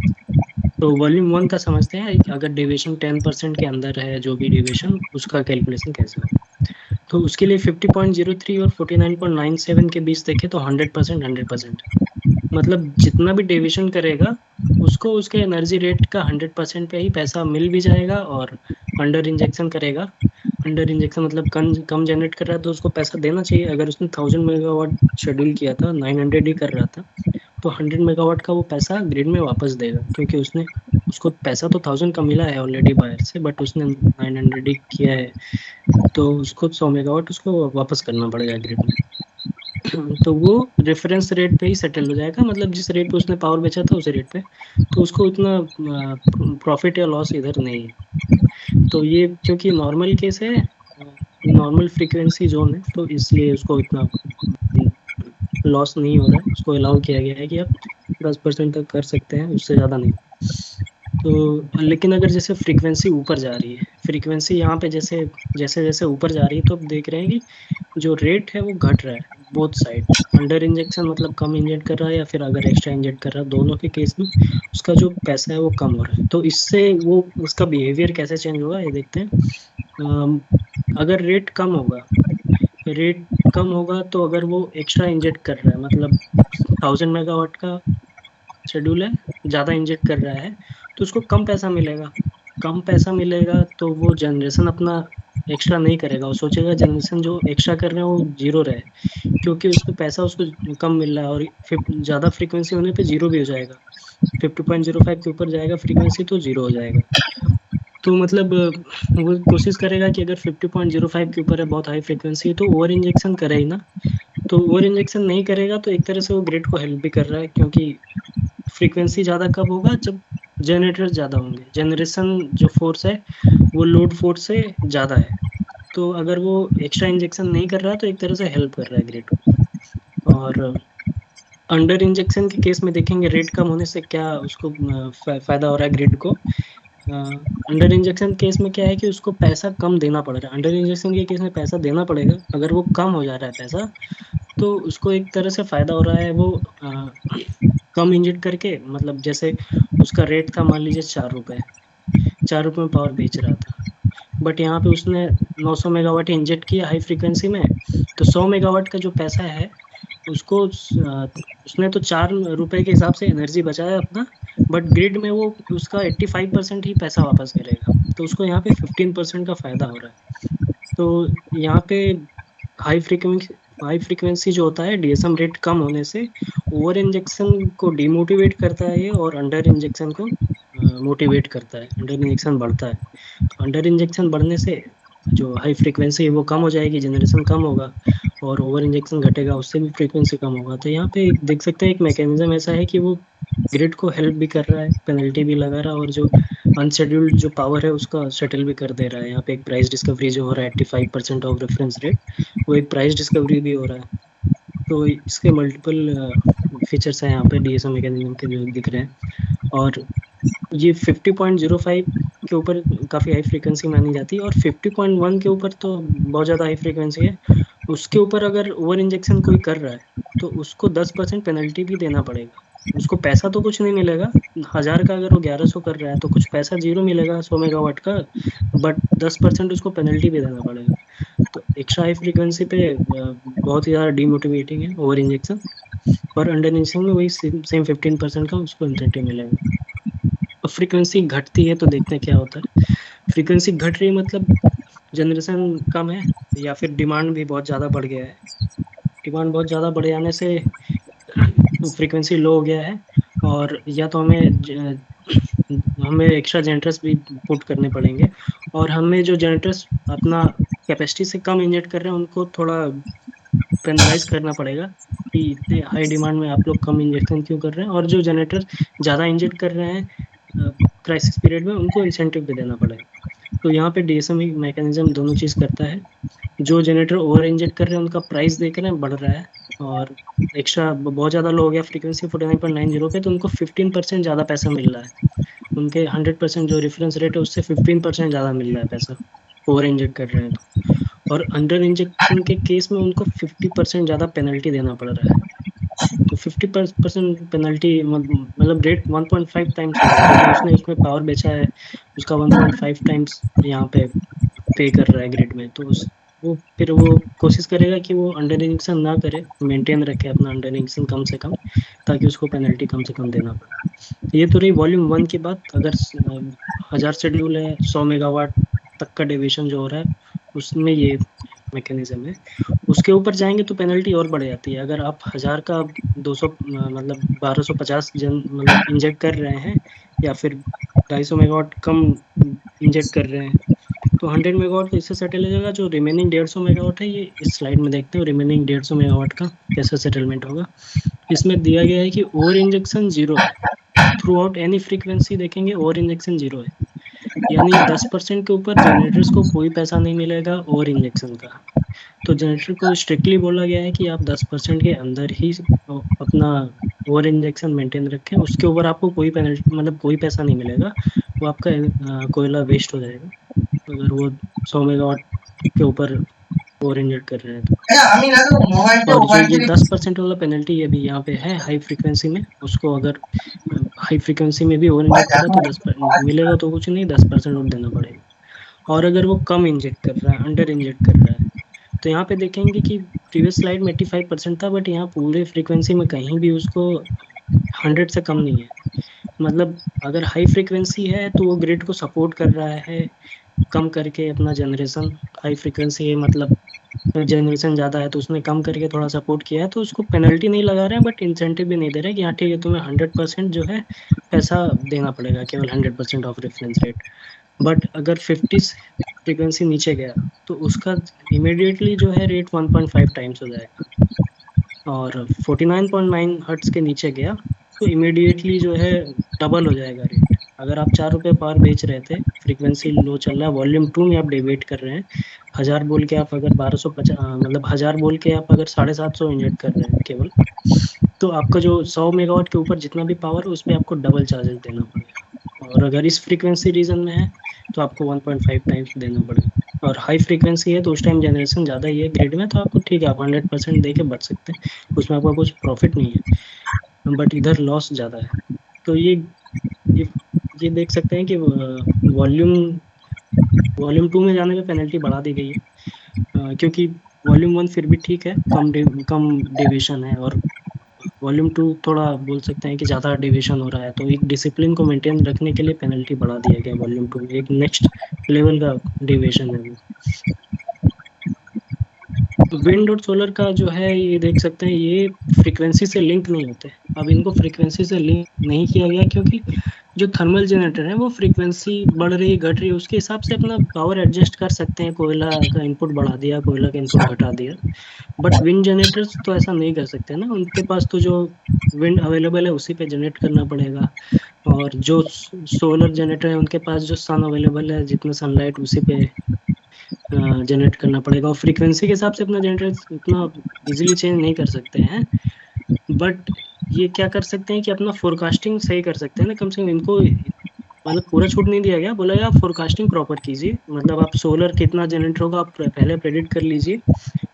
तो वॉल्यूम वन का समझते हैं, अगर डेविएशन 10% के अंदर है जो भी डेविएशन, उसका कैलकुलेशन कैसे होगा। तो उसके लिए 50.03 और 49.97 के बीच देखे तो 100%, 100%, मतलब जितना भी डेविएशन करेगा उसको उसके एनर्जी रेट का 100% पे ही पैसा मिल भी जाएगा। और अंडर इंजेक्शन करेगा, अंडर इंजेक्शन मतलब कम कम जनरेट कर रहा है तो उसको पैसा देना चाहिए। अगर उसने 1000 मेगावाट शेड्यूल किया था, 900 ही कर रहा था, तो 100 मेगावाट का वो पैसा ग्रिड में वापस देगा, क्योंकि उसने उसको पैसा तो 1000 का मिला है ऑलरेडी बायर से, बट उसने 900 ही किया है, तो उसको 100 मेगावाट उसको वापस करना पड़ेगा ग्रिड में। तो वो रेफरेंस रेट पे ही सेटल हो जाएगा, मतलब जिस रेट पे उसने पावर बेचा था उसी रेट पे, तो उसको उतना प्रॉफिट या लॉस इधर नहीं है। तो ये क्योंकि नॉर्मल केस है, नॉर्मल फ्रीक्वेंसी जोन है, तो इसलिए उसको इतना लॉस नहीं हो रहा है। उसको अलाउ किया गया है कि आप 10% तक कर सकते हैं, उससे ज़्यादा नहीं। तो लेकिन अगर जैसे फ्रीक्वेंसी ऊपर जा रही है, फ्रीक्वेंसी यहाँ पे जैसे जैसे जैसे ऊपर जा रही है, तो आप देख रहे हैं कि जो रेट है वो घट रहा है बोथ साइड। अंडर इंजेक्शन मतलब कम इंजेक्ट कर रहा है, या फिर अगर एक्स्ट्रा इंजेक्ट कर रहा है, दोनों के केस में उसका जो पैसा है वो कम हो रहा है। तो इससे वो उसका बिहेवियर कैसे चेंज होगा ये देखते हैं। अम, अगर रेट कम होगा तो अगर वो एक्स्ट्रा इंजेक्ट कर रहा है, मतलब 1000 मेगावाट का शेड्यूल है, ज़्यादा इंजेक्ट कर रहा है, तो उसको कम पैसा मिलेगा। कम पैसा मिलेगा तो वो जनरेशन अपना एक्स्ट्रा नहीं करेगा, वो सोचेगा जनरेशन जो एक्स्ट्रा कर रहे हैं वो जीरो रहे, क्योंकि उस पर पैसा उसको कम मिल रहा है। और ज़्यादा फ्रीक्वेंसी होने पे जीरो भी हो जाएगा, 50.05 के ऊपर जाएगा फ्रीक्वेंसी तो जीरो हो जाएगा। तो मतलब वो कोशिश करेगा कि अगर 50.05 के ऊपर है, बहुत हाई फ्रीक्वेंसी है, तो ओवर इंजेक्शन करे ही ना। तो ओवर इंजेक्शन नहीं करेगा तो एक तरह से वो ग्रिड को हेल्प भी कर रहा है, क्योंकि फ्रीक्वेंसी ज़्यादा कब होगा, जब जनरेटर ज़्यादा होंगे, जनरेशन जो फोर्स है वो लोड फोर्स से ज़्यादा है। तो अगर वो एक्स्ट्रा इंजेक्शन नहीं कर रहा है तो एक तरह से हेल्प कर रहा है ग्रिड को। और अंडर इंजेक्शन के केस में देखेंगे रेट कम होने से क्या उसको फायदा हो रहा है ग्रिड को। अंडर इंजेक्शन केस में क्या है कि उसको पैसा कम देना पड़ रहा है। अंडर इंजेक्शन के केस में पैसा देना पड़ेगा, अगर वो कम हो जा रहा है पैसा तो उसको एक तरह से फायदा हो रहा है। वो कम इंजेक्ट करके, मतलब जैसे उसका रेट था मान लीजिए 4 रुपए, 4 रुपए में पावर बेच रहा था, बट यहाँ पे उसने 900 मेगावाट इंजेक्ट किया हाई फ्रीक्वेंसी में, तो 100 मेगावाट का जो पैसा है उसको उसने तो 4 रुपए के हिसाब से एनर्जी बचाया अपना, बट ग्रिड में वो उसका 85% ही पैसा वापस करेगा, तो उसको यहाँ पे 15% का फायदा हो रहा है। तो यहाँ पे हाई फ्रीक्वेंसी हाई फ्रीक्वेंसी जो होता है डीएसएम रेट कम होने से ओवर इंजेक्शन को डिमोटिवेट करता है ये, और अंडर इंजेक्शन को मोटिवेट करता है, अंडर इंजेक्शन बढ़ता है। तो अंडर इंजेक्शन बढ़ने से जो हाई फ्रीक्वेंसी है वो कम हो जाएगी, जनरेशन कम होगा, और ओवर इंजेक्शन घटेगा, उससे भी फ्रीक्वेंसी कम होगा। तो यहाँ पे देख सकते हैं एक मैकेनिज्म ऐसा है कि वो ग्रिड को हेल्प भी कर रहा है, पेनल्टी भी लगा रहा है, और जो अनशेड्यूल्ड जो पावर है उसका सेटल भी कर दे रहा है। यहाँ पे एक प्राइस डिस्कवरी जो हो रहा है 85% ऑफ रेफरेंस रेट, वो एक प्राइस डिस्कवरी भी हो रहा है। तो इसके मल्टीपल फीचर्स हैं यहाँ पे डीएसओ मैकेनिज्म के जो दिख रहे हैं। और ये 50.05 के ऊपर काफ़ी हाई फ्रीक्वेंसी मानी जाती है, और 50.1 के ऊपर तो बहुत ज़्यादा हाई फ्रीक्वेंसी है। उसके ऊपर अगर ओवर इंजेक्शन कोई कर रहा है तो उसको 10% पेनल्टी भी देना पड़ेगा। उसको पैसा तो कुछ नहीं मिलेगा, 1000 का अगर वो 1100 कर रहा है तो कुछ पैसा जीरो मिलेगा 100 मेगावाट का, बट 10% उसको पेनल्टी भी देना पड़ेगा। तो एक्स्ट्रा हाई फ्रीक्वेंसी पे बहुत ही ज़्यादा डीमोटिवेटिंग है ओवर इंजेक्शन, और अंडर इंजेक्शन में वही सेम 15% का उसको इंसेंटिव मिलेगा। अब फ्रीक्वेंसी घटती है तो देखते हैं क्या होता है। फ्रीक्वेंसी घट रही है मतलब जनरेशन कम है, या फिर डिमांड भी बहुत ज़्यादा बढ़ गया है। डिमांड बहुत ज़्यादा बढ़ जाने से फ्रीक्वेंसी लो हो गया है, और या तो हमें एक्स्ट्रा जनरेटर्स भी पुट करने पड़ेंगे, और हमें जो जनरेटर्स अपना कैपेसिटी से कम इंजेक्ट कर रहे हैं उनको थोड़ा पेनलाइज करना पड़ेगा कि इतने हाई डिमांड में आप लोग कम इंजेक्शन क्यों कर रहे हैं, और जो जनरेटर ज़्यादा इंजेक्ट कर रहे हैं क्राइसिस पीरियड में उनको इंसेंटिव भी देना पड़ेगा। तो यहाँ पे डीएसएम मैकेनिज्म दोनों चीज़ करता है। जो जनरेटर ओवर इंजेक्ट कर रहे हैं उनका प्राइस देख रहे हैं बढ़ रहा है, और एक्स्ट्रा बहुत ज़्यादा लो हो गया फ्रीक्वेंसी 49.90 पे, तो उनको 15% ज़्यादा पैसा मिल रहा है। उनके 100% जो रेफरेंस रेट है उससे 15% ज़्यादा मिल रहा है पैसा, ओवर इंजेक्ट कर रहे हैं तो। और अंडर इंजेक्शन के केस में उनको 50% ज़्यादा पेनल्टी देना पड़ रहा है। तो 50% पेनल्टी मतलब रेट 1.5 टाइम्स हो गया, क्योंकि उसने उसमें पावर बेचा है, उसका 1.5 टाइम्स यहाँ पे पे कर रहा है ग्रिड में। तो वो फिर वो कोशिश करेगा कि वो अंडर इंजेक्शन ना करे, मेंटेन रखे अपना अंडर इंजेक्शन कम से कम, ताकि उसको पेनल्टी कम से कम देना पड़े। ये तो रही वॉल्यूम 1 की बात। अगर 1000 शेड्यूल है, 100 मेगावाट तक का डेविएशन जो हो रहा है, उसमें ये मैकेनिज्म है। उसके ऊपर जाएंगे तो पेनल्टी और बढ़ जाती है। अगर आप 1000 का 200 मतलब 1250 जन मतलब इंजेक्ट कर रहे हैं, या फिर 250 मेगावाट कम इंजेक्ट कर रहे हैं, तो 100 मेगावाट तो इससे सेटल हो जाएगा। जो रिमेनिंग 150 मेगावाट है, ये इस स्लाइड में देखते हो रिमेनिंग 150 मेगावाट का कैसे सेटलमेंट होगा। इसमें दिया गया है कि ओवर इंजेक्शन जीरो है। थ्रू आउट एनी फ्रीक्वेंसी देखेंगे ओवर इंजेक्शन जीरो है, यानी 10% के ऊपर जनरेटर्स को कोई पैसा नहीं मिलेगा ओवर इंजेक्शन का। तो जनरेटर को स्ट्रिक्टली बोला गया है कि आप 10% के अंदर ही अपना ओवर इंजेक्शन मेंटेन रखें, उसके ऊपर आपको कोई पेनल्टी मतलब कोई पैसा नहीं मिलेगा। वो आपका कोयला वेस्ट हो जाएगा अगर वो 100 मेगावाट के ऊपर ओवर इंजेक्ट कर रहे हैं तो। আমি না তো মোবাইলটা और जो মোবাইল ये থেকে 10% वाला पेनल्टी ये भी यहाँ पे है हाई फ्रीक्वेंसी में, उसको अगर हाई फ्रीक्वेंसी में भी ओवर इंजेक्ट करा तो 10% मिलेगा तो कुछ नहीं, 10% और देना पड़ेगा। और अगर वो कम इंजेक्ट कर रहा है, अंडर इंजेक्ट कर रहा है, तो यहाँ पे देखेंगे कि प्रीवियस स्लाइड में 85% था, बट यहाँ पूरे फ्रीक्वेंसी में कहीं भी उसको 100 से कम नहीं है। मतलब अगर हाई फ्रीक्वेंसी है तो वो ग्रिड को सपोर्ट कर रहा है कम करके अपना जनरेशन। हाई फ्रीक्वेंसी है मतलब जनरेशन ज़्यादा है तो उसने कम करके थोड़ा सपोर्ट किया है, तो उसको पेनल्टी नहीं लगा रहे हैं, बट इंसेंटिव भी नहीं दे रहे कि हाँ ठीक है तुम्हें 100% जो है पैसा देना पड़ेगा, केवल 100% ऑफ रेफरेंस रेट। बट अगर 50 फ्रीक्वेंसी नीचे गया तो उसका इमिडिएटली जो है रेट 1.5 टाइम्स हो जाएगा। और 49.9 हर्ट्स के नीचे गया तो इमिडिएटली जो है डबल हो जाएगा रेट। अगर आप 4 रुपये पार बेच रहे थे, फ्रीक्वेंसी लो चल रहा है, वॉल्यूम 2 में आप डिबेट कर रहे हैं, 1000 बोल के आप अगर 1250 मतलब 1000 बोल के आप अगर 750 इंजेक्ट कर रहे हैं केवल, तो आपका जो 100 मेगावाट के ऊपर जितना भी पावर है उस पर आपको डबल चार्जेस देना पड़ेगा। और अगर इस फ्रीक्वेंसी रीजन में है तो आपको 1.5 टाइम्स देना पड़ेगा। और हाई फ्रीक्वेंसी है तो उस टाइम जनरेशन ज़्यादा ही है ग्रिड में, तो आपको ठीक है, आप 100% दे के बच सकते हैं, उसमें आपका कुछ प्रॉफिट नहीं है, बट इधर लॉस ज़्यादा है। तो ये ये देख सकते हैं कि वॉल्यूम वॉल्यूम 2 में जाने पे पेनल्टी बढ़ा दी गई है। क्योंकि वॉल्यूम 1 फिर भी ठीक है, कम डेविएशन है, और वॉल्यूम 2 थोड़ा बोल सकते हैं कि ज़्यादा डेविएशन हो रहा है, तो एक डिसिप्लिन को मेंटेन रखने के लिए पेनल्टी बढ़ा दिया गया वॉल्यूम 2 में, एक नेक्स्ट लेवल का डेविएशन है वो। विंड और सोलर का जो है ये देख सकते हैं, ये फ्रीक्वेंसी से लिंक नहीं होते। अब इनको फ्रीक्वेंसी से लिंक नहीं किया गया क्योंकि जो थर्मल जनरेटर है वो फ्रीक्वेंसी बढ़ रही घट रही उसके हिसाब से अपना पावर एडजस्ट कर सकते हैं। कोयला का इनपुट बढ़ा दिया, कोयला का इनपुट घटा दिया। बट विंड जनरेटर्स तो ऐसा नहीं कर सकते ना, उनके पास तो जो विंड अवेलेबल है उसी पे जनरेट करना पड़ेगा। और जो सोलर जनरेटर है उनके पास जो सन अवेलेबल है, जितना सनलाइट उसी पे जनरेट करना पड़ेगा। और फ्रीक्वेंसी के हिसाब से अपना जनरेटर उतना इजीली चेंज नहीं कर सकते हैं। बट ये क्या कर सकते हैं कि अपना फोरकास्टिंग सही कर सकते हैं ना, कम से कम इनको मतलब पूरा छूट नहीं दिया गया, बोला गया आप फोरकास्टिंग प्रॉपर कीजिए। मतलब आप सोलर कितना जनरेट होगा आप पहले प्रेडिक्ट कर लीजिए,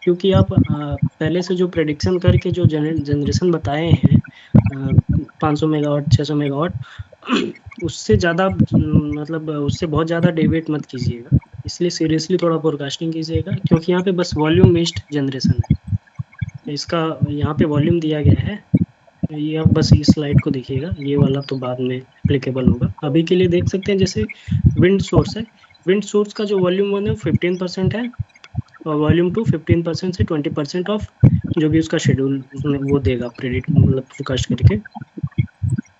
क्योंकि आप पहले से जो प्रेडिक्शन करके जो जनरेशन बताए हैं 500 मेगावाट 600 मेगावाट उससे ज़्यादा मतलब उससे बहुत ज़्यादा डेविएट मत कीजिएगा। इसलिए सीरियसली थोड़ा फोरकास्टिंग कीजिएगा, क्योंकि यहाँ पे बस वॉल्यूम बेस्ड जनरेशन है। इसका यहाँ पे वॉल्यूम दिया गया है, ये आप बस इस स्लाइड को देखिएगा, ये वाला तो बाद में एप्लीकेबल होगा। अभी के लिए देख सकते हैं जैसे विंड सोर्स है, विंड सोर्स का जो वॉल्यूम 1 है 15% है, और वॉल्यूम 2 15% से 20% ऑफ जो भी उसका शेड्यूल वो देगा प्रेडिक्ट मतलब फोरकास्ट करके।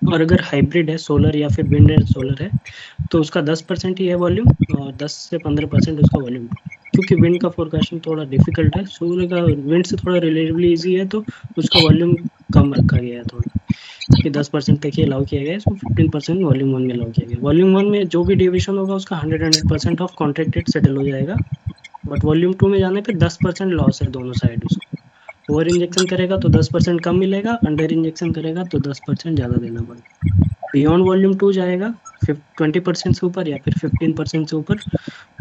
और अगर हाइब्रिड है सोलर या फिर विंड एंड सोलर है तो उसका 10% ही है वॉल्यूम, और 10 से 15% उसका वॉल्यूम। क्योंकि विंड का फोरकास्टिंग थोड़ा डिफिकल्ट है, सोलर का विंड से थोड़ा रिलेटिवली इजी है, तो उसका वॉल्यूम कम रखा गया है थोड़ा, कि 10% तक ही अलाउ किया गया है, इसमें 15% वॉल्यूम 1 में अलाउ किया गया है। वॉल्यूम 1 में जो भी डिविजन होगा उसका 100% ऑफ कॉन्ट्रैक्टेड सेटल हो जाएगा। बट वॉल्यूम 2 में जाने पे 10% लॉस है दोनों साइड उसको। ओवर इंजेक्शन करेगा तो 10% कम मिलेगा, अंडर इंजेक्शन करेगा तो 10% ज़्यादा देना पड़ेगा। बियॉन्ड वॉल्यूम 2 जाएगा 20% से ऊपर या फिर 15% से ऊपर,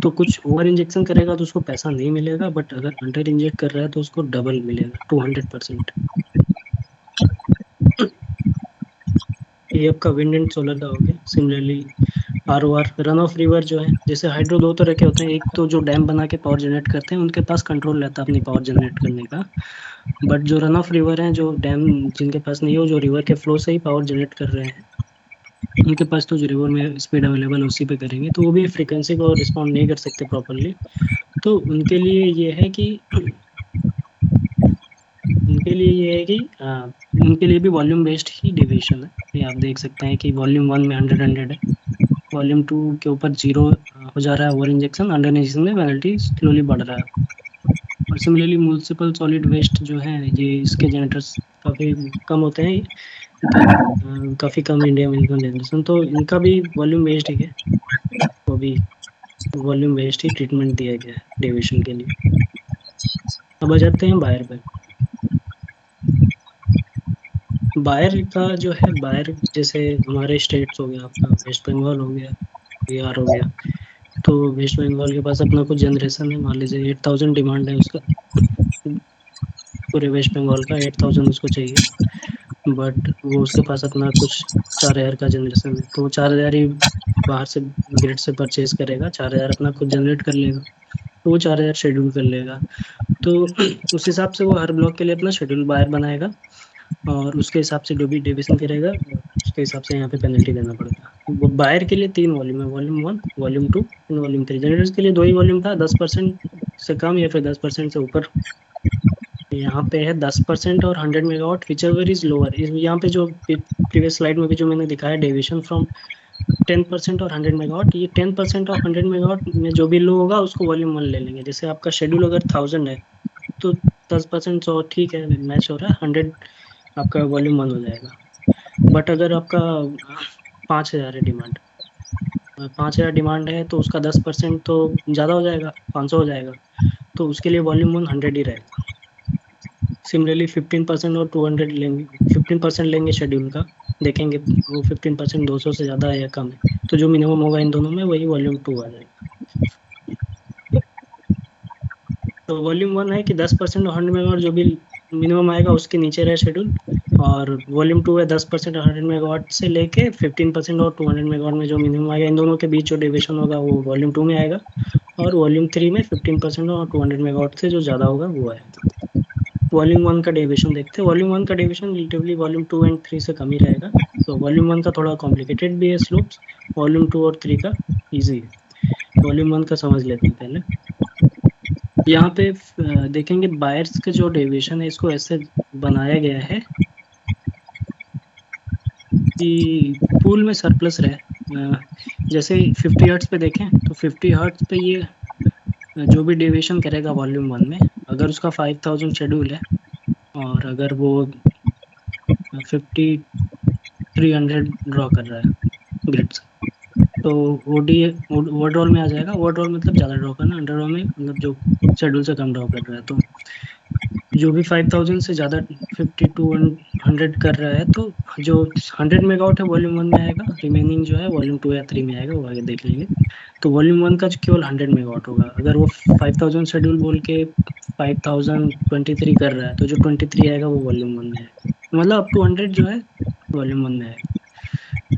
तो कुछ ओवर इंजेक्शन करेगा तो उसको पैसा नहीं मिलेगा, बट अगर अंडर इंजेक्ट कर रहा है तो उसको डबल मिलेगा 200%। ये आपका विंड एंड सोलर का हो गया। Similarly ROR run of river जो है, जैसे हाइड्रो दो तरह के होते हैं, एक तो जो डैम बना के पावर जनरेट करते हैं उनके पास कंट्रोल रहता है अपनी पावर जनरेट करने का, बट जो रन ऑफ रिवर हैं, जो डैम जिनके पास नहीं हो, जो रिवर के फ्लो से ही पावर जनरेट कर रहे हैं, उनके पास तो जो रिवर में स्पीड अवेलेबल उसी पे करेंगे, तो वो भी फ्रीक्वेंसी को रिस्पॉन्ड नहीं कर सकते प्रॉपरली। तो उनके लिए ये है कि उनके लिए ये है कि उनके लिए भी वॉल्यूम बेस्ड ही डेविएशन है। ये आप देख सकते हैं कि वॉल्यूम 1 में 100 है, वॉल्यूम 2 के ऊपर 0 हो जा रहा है ओवर इंजेक्शन, अंडर इंजेक्शन में पेनल्टी स्लोली बढ़ रहा है। और सिमिलरली म्यूनिसिपल सॉलिड वेस्ट जो है, ये इसके जनरेटर्स काफ़ी कम होते हैं, काफ़ी कम इंडिया में इनका जनरेशन, तो इनका भी वॉल्यूम बेस्ड ही है, वो भी वॉल्यूम बेस्ड ही ट्रीटमेंट दिया गया है डेविएशन के लिए। अब आ जाते हैं बायर पे। बायर का जो है, बायर जैसे हमारे स्टेट्स हो गया, आपका वेस्ट बंगाल हो गया, बिहार हो गया, तो वेस्ट बंगाल के पास अपना कुछ जनरेशन है, मान लीजिए 8000 डिमांड है उसका, पूरे वेस्ट बंगाल का 8000 उसको चाहिए, बट वो उसके पास अपना कुछ 4000 का जनरेशन है, तो वो 4000 ही बाहर से ग्रिड से परचेज करेगा, 4000 अपना खुद जनरेट कर लेगा, तो वो 4000 शेड्यूल कर लेगा। तो उस हिसाब से वो हर ब्लॉक के लिए अपना शेड्यूल बायर बनाएगा, और उसके हिसाब से जो भी डेविएशन करेगा उसके हिसाब से यहाँ पे पेनल्टी देना पड़ेगा। वो बायर के लिए 3 वॉल्यूम है, volume 1, volume 2 and volume 3। Generators के लिए 2 ही वॉल्यूम था, 10% से कम या फिर 10% से ऊपर। यहाँ पे है 10% और 100 megawatt, which ever is lower. यहाँ पे जो प्रीवियस स्लाइड में भी जो मैंने दिखाया डेविएशन फ्रॉम 10% और 100 मेगावाट, ये 10% ऑफ 100 मेगावाट में जो भी लो होगा उसको वॉल्यूम 1 ले लेंगे। जैसे आपका शेड्यूल अगर 1000 है, तो 10% तो ठीक है, मैच हो रहा है, 100 आपका वॉल्यूम 1 हो जाएगा। बट अगर आपका 5000 है डिमांड, 5000 डिमांड है, तो उसका 10% तो ज़्यादा हो जाएगा, 500 हो जाएगा, तो उसके लिए वॉल्यूम 1 100 ही रहेगा। सिमिलरली 15% और 200 लेंगे, 15% लेंगे शेड्यूल का, देखेंगे वो 15% 200 से ज़्यादा है या कम है, तो जो मिनिमम होगा इन दोनों में वही वॉल्यूम 2 आ जाएगा। तो वॉल्यूम 1 है कि 10% और 100 मेगावाट जो भी मिनिमम आएगा उसके नीचे रहे शेड्यूल, और वॉल्यूम 2 है 10% और 100 मेगावाट से लेके 15% और 200 मेगावाट में जो मिनिमम आएगा, इन दोनों के बीच जो डेविएशन होगा वो वॉल्यूम 2 में आएगा, और वॉल्यूम 3 में 15% और 200 मेगावाट से जो ज़्यादा होगा वो आएगा। वॉल्यूम 1 का डेविएशन देखते हैं। वॉल्यूम 1 का डेविएशन रिलेटिवली वॉल्यूम 2 एंड 3 से कम ही रहेगा। तो वॉल्यूम 1 का थोड़ा कॉम्प्लिकेटेड भी है स्लोप्स, वॉल्यूम 2 और 3 का ईजी है। वॉल्यूम 1 का समझ लेते हैं पहले। यहाँ पे देखेंगे बायर्स का जो डेविएशन है, इसको ऐसे बनाया गया है कि पूल में सरप्लस रहे। जैसे 50 हर्ट्ज पे देखें, तो 50 हर्ट्ज पे ये जो भी डेविएशन करेगा वॉल्यूम 1 में, अगर उसका 5000 शेड्यूल है और अगर वो 5300 ड्रॉ कर रहा है ग्रिड से, तो ओडी ओवरड्रॉल में आ जाएगा। ओवरड्रॉल मतलब ज़्यादा ड्रॉ करना, अंडरड्रॉल में मतलब जो शेड्यूल से कम ड्रॉ कर रहा है। तो जो भी 5000 से ज़्यादा 5200 कर रहा है, तो जो 100 मेगावाट है वॉल्यूम 1 में आएगा, रिमेनिंग जो है वॉल्यूम 2 या 3 में आएगा, वो आगे देख लेंगे। तो वॉल्यूम 1 का केवल 100 मेगावाट होगा। अगर वो 5000 शेड्यूल बोल के 5023 कर रहा है, तो जो 23 आएगा वो वॉल्यूम 1 में आएगा, मतलब अप टू 100 जो है वॉल्यूम 1 में आएगा।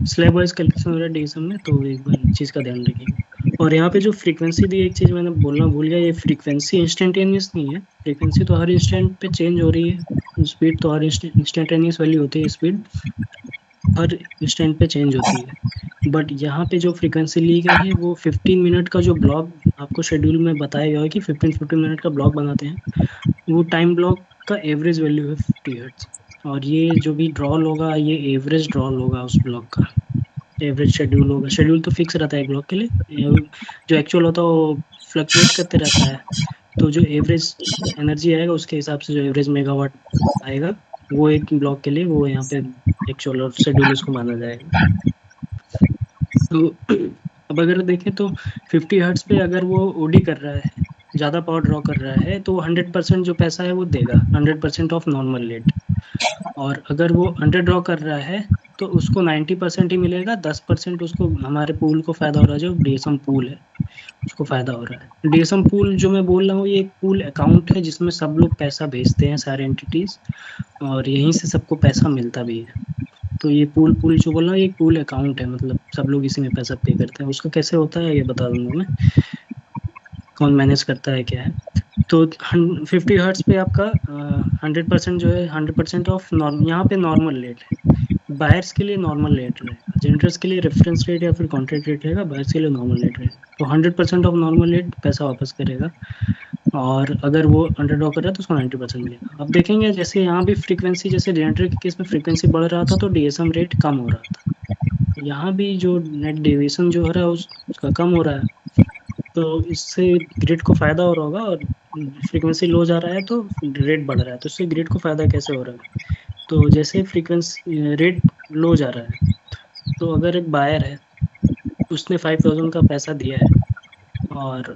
स्लैब वाइज कैलकुलेशन हो रहा है डीएसएम में, तो एक बार चीज़ का ध्यान रखिएगा। और यहाँ पे जो फ्रीक्वेंसी दी, एक चीज़ मैंने बोलना भूल गया, ये फ्रीक्वेंसी इंस्टेंटेनियस नहीं है। फ्रीक्वेंसी तो हर इंस्टेंट पे चेंज हो रही है, स्पीड तो हर इंस्टेंटेनियस वैल्यू होती है, स्पीड हर इंस्टेंट पे चेंज होती है। बट यहाँ पे जो फ्रीक्वेंसी ली गई है वो 15 मिनट का जो ब्लॉक आपको शेड्यूल में बताया गया है कि 15 मिनट का ब्लॉक बनाते हैं, वो टाइम ब्लॉक का एवरेज वैल्यू है 50 हर्ट्ज। और ये जो भी ड्रॉल होगा, ये एवरेज ड्रॉल होगा उस ब्लॉक का, एवरेज शेड्यूल होगा। शेड्यूल तो फिक्स रहता है एक ब्लॉक के लिए, जो एक्चुअल होता है वो फ्लक्चुएट करते रहता है। तो जो एवरेज एनर्जी आएगा उसके हिसाब से जो एवरेज मेगावाट आएगा, वो एक ब्लॉक के लिए वो यहाँ पे एक्चुअल और शेड्यूल उसको माना जाएगा। तो अब अगर देखें तो 50 हर्ट्ज पे अगर वो ओडी कर रहा है, ज़्यादा पावर ड्रॉ कर रहा है, तो 100% जो पैसा है वो देगा, 100% ऑफ नॉर्मल रेट। और अगर वो 100 ड्रॉ कर रहा है तो उसको 90% ही मिलेगा, 10% उसको हमारे पूल को फ़ायदा हो रहा है, जो डीएसएम पूल है उसको फ़ायदा हो रहा है। डीएसएम पूल जो मैं बोल रहा हूँ, ये एक पूल अकाउंट है जिसमें सब लोग पैसा भेजते हैं, सारे एंटिटीज़, और यहीं से सबको पैसा मिलता भी है। तो ये पूल जो बोला, ये पूल अकाउंट है, मतलब सब लोग इसी में पैसा पे करते हैं। उसका कैसे होता है ये बता दूंगा मैं, कौन मैनेज करता है क्या है। तो 50 हर्ट्स पे आपका 100% जो है, 100% ऑफ नॉर्म, यहाँ पे नॉर्मल रेट है। बायर्स के लिए नॉर्मल रेट रहेगा, जनरल्स के लिए रेफरेंस रेट या फिर कॉन्ट्रैक्ट रेट रहेगा, बायर्स के लिए नॉर्मल रेट रहेगा। तो 100% ऑफ नॉर्मल रेट पैसा वापस करेगा, और अगर वो अंडर ड्रॉ कर रहा है तो उसको 90% मिलेगा। अब देखेंगे जैसे यहाँ भी फ्रीक्वेंसी, जैसे जनरेटर के केस में फ्रीक्वेंसी बढ़ रहा था तो डीएसएम रेट कम हो रहा था। यहाँ भी जो नेट डेविएशन जो हो रहा है उसका कम हो रहा है। तो इससे ग्रिड को फायदा हो रहा होगा, और फ्रीक्वेंसी लो जा रहा है तो रेट बढ़ रहा है, तो इससे ग्रिड को फायदा कैसे हो रहा है। तो जैसे फ्रीक्वेंसी रेट लो जा रहा है, तो अगर एक बायर है, उसने 5000 का पैसा दिया है और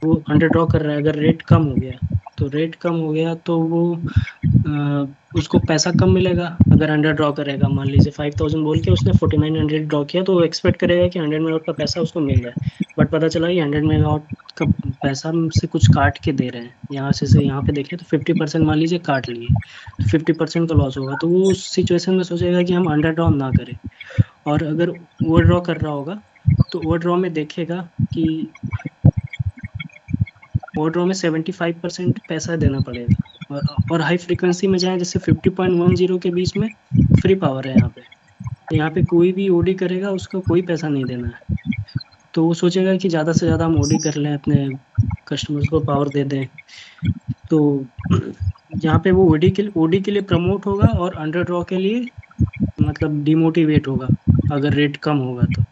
वो अंडर ड्रॉ कर रहा है, अगर रेट कम हो गया, तो रेट कम हो गया तो वो उसको पैसा कम मिलेगा। अगर 100 ड्रॉ करेगा, मान लीजिए 5000 बोल के उसने 4900 ड्रॉ किया, तो वो एक्सपेक्ट करेगा कि 100 मेगावाट का पैसा उसको मिल जाए। बट पता चला कि 100 मेगावाट का पैसा से कुछ काट के दे रहे हैं, यहाँ से यहाँ पे देखें तो 50% मान लीजिए काट लिए, तो 50% का लॉस होगा। तो वो उस सिचुएशन में सोचेगा कि हम 100 ड्रॉ ना करें। और अगर ओवर ड्रॉ कर रहा होगा, तो ओवर ड्रॉ में देखेगा कि ओवर ड्रॉ में 75% पैसा देना पड़ेगा। और हाई फ्रीक्वेंसी में जाए, जैसे 50.10 के बीच में फ्री पावर है यहाँ पे, तो यहाँ पे कोई भी ओडी करेगा उसको कोई पैसा नहीं देना है। तो वो सोचेगा कि ज़्यादा से ज़्यादा हम ओडी कर लें, अपने कस्टमर्स को पावर दे दें। तो यहाँ पे वो ओडी के लिए प्रमोट होगा, और अंडर ड्रॉ के लिए मतलब डिमोटिवेट होगा। अगर रेट कम होगा तो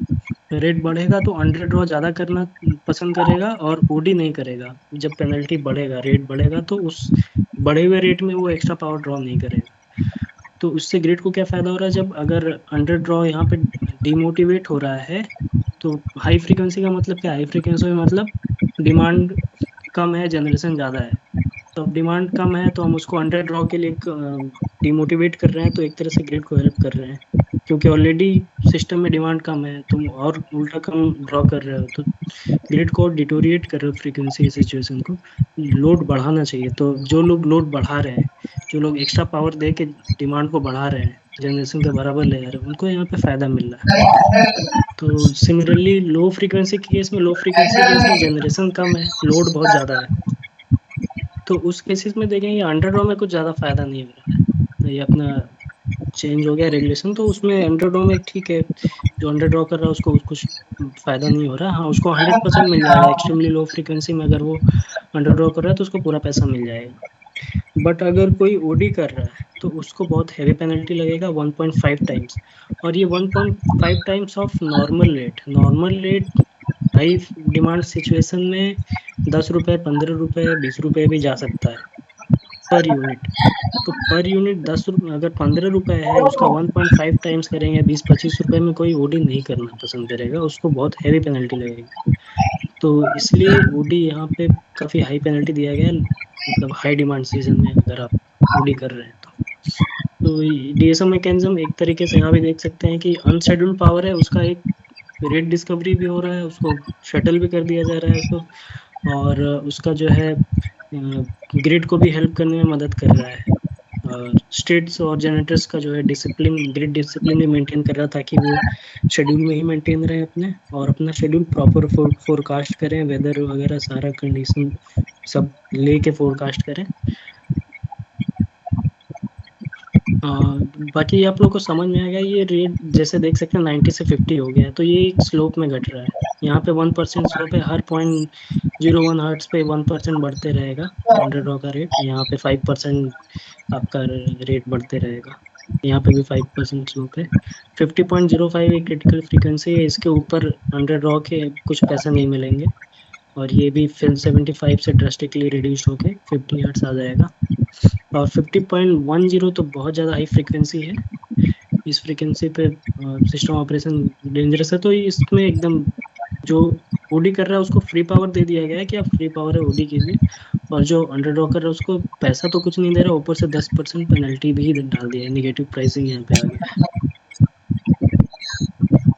रेट बढ़ेगा तो अंडर ड्रॉ ज़्यादा करना पसंद करेगा, और ओडी नहीं करेगा। जब पेनल्टी बढ़ेगा, रेट बढ़ेगा, तो उस बढ़े हुए रेट में वो एक्स्ट्रा पावर ड्रॉ नहीं करेगा। तो उससे ग्रिड को क्या फ़ायदा हो रहा है, जब अगर अंडर ड्रॉ यहाँ पे डिमोटिवेट हो रहा है, तो हाई फ्रीक्वेंसी का मतलब क्या है, हाई फ्रीक्वेंसी में मतलब डिमांड कम है, जनरेशन ज़्यादा है। तो अब डिमांड कम है तो हम उसको अंडर ड्रॉ के लिए डिमोटिवेट कर रहे हैं, तो एक तरह से ग्रिड को हेल्प कर रहे हैं। क्योंकि ऑलरेडी सिस्टम में डिमांड कम है, तुम और उल्टा कम ड्रॉ कर रहे हो, तो ग्रिड को डिटोरिएट कर रहे हो फ्रीक्वेंसी सिचुएशन को। लोड बढ़ाना चाहिए, तो जो लोग लोड बढ़ा रहे हैं, जो लोग एक्स्ट्रा पावर दे के डिमांड को बढ़ा रहे हैं, जनरेशन के बराबर ले जा रहे हैं, उनको यहाँ पे फ़ायदा मिल रहा है। तो सिमिलरली लो फ्रीक्वेंसी केस में जनरेशन कम है, लोड बहुत ज़्यादा है। तो उस केसेस में देखेंगे अंडर ड्रॉ में कुछ ज़्यादा फायदा नहीं हो रहा है। तो ये अपना चेंज हो गया रेगुलेशन, तो उसमें अंडर ड्रॉ में ठीक है, जो अंडर ड्रॉ कर रहा है उसको कुछ फायदा नहीं हो रहा। हाँ, उसको 100% मिल जाएगा। एक्सट्रीमली लो फ्रीक्वेंसी में अगर वो अंडर ड्रॉ कर रहा है तो उसको पूरा पैसा मिल जाएगा। बट अगर कोई ओडी कर रहा है तो उसको बहुत हैवी पेनल्टी लगेगा, 1.5 टाइम्स। और ये 1.5 times of normal rate high demand situation में 10 रुपये, 15 रुपये, 20 रुपये भी जा सकता है पर यूनिट। तो पर यूनिट 10 रुपये, अगर 15 रुपये है, उसका 1.5 टाइम्स करेंगे, 20-25 रुपये में कोई ओडी नहीं करना पसंद करेगा, उसको बहुत हैवी पेनल्टी लगेगी। तो इसलिए ओडी यहाँ पे काफ़ी हाई पेनल्टी दिया गया है, मतलब हाई डिमांड सीजन में अगर आप ओडी कर रहे हैं तो डीएसओ मैकेनिज्म एक तरीके से यहाँ भी देख सकते हैं कि अनशेड्यूल्ड पावर है, उसका एक रेट डिस्कवरी भी हो रहा है, उसको शटल भी कर दिया जा रहा है उसको, और उसका जो है ग्रिड को भी हेल्प करने में मदद कर रहा है। और स्टेट्स और जनरेटर्स का जो है डिसिप्लिन, ग्रिड डिसिप्लिन भी मेंटेन कर रहा है, ताकि वो शेड्यूल में ही मेंटेन रहे अपने, और अपना शेड्यूल प्रॉपर फोरकास्ट करें, वेदर वगैरह सारा कंडीशन सब लेके फोरकास्ट करें। बाकी आप लोग को समझ में आ गया, ये रेट जैसे देख सकते हैं 90 से 50 हो गया है, तो ये एक स्लोप में घट रहा है। यहाँ पे 1% स्लोप है, हर 0.01 हर्ट्स पे 1% बढ़ते रहेगा अंडर ड्रॉ का रेट। यहाँ पे 5% आपका रेट बढ़ते रहेगा, यहाँ पे भी 5% स्लोप है। 50.05 एक क्रिटिकल फ्रीक्वेंसी है, इसके ऊपर अंडर ड्रॉ के कुछ पैसे नहीं मिलेंगे, और ये भी फिर 75 से ड्रास्टिकली रिड्यूस होके 50 हर्ट्स आ जाएगा। और 50.10 तो बहुत ज़्यादा हाई फ्रीक्वेंसी है, इस फ्रीक्वेंसी पे सिस्टम ऑपरेशन डेंजरस है। तो इसमें एकदम जो ओडी कर रहा है उसको फ्री पावर दे दिया गया है कि आप फ्री पावर है ओडी कीजिए, और जो अंडर ड्रॉ कर रहा है उसको पैसा तो कुछ नहीं दे रहा, ऊपर से 10% पेनल्टी भी डाल दिया है। निगेटिव प्राइसिंग यहाँ पे आ गया है।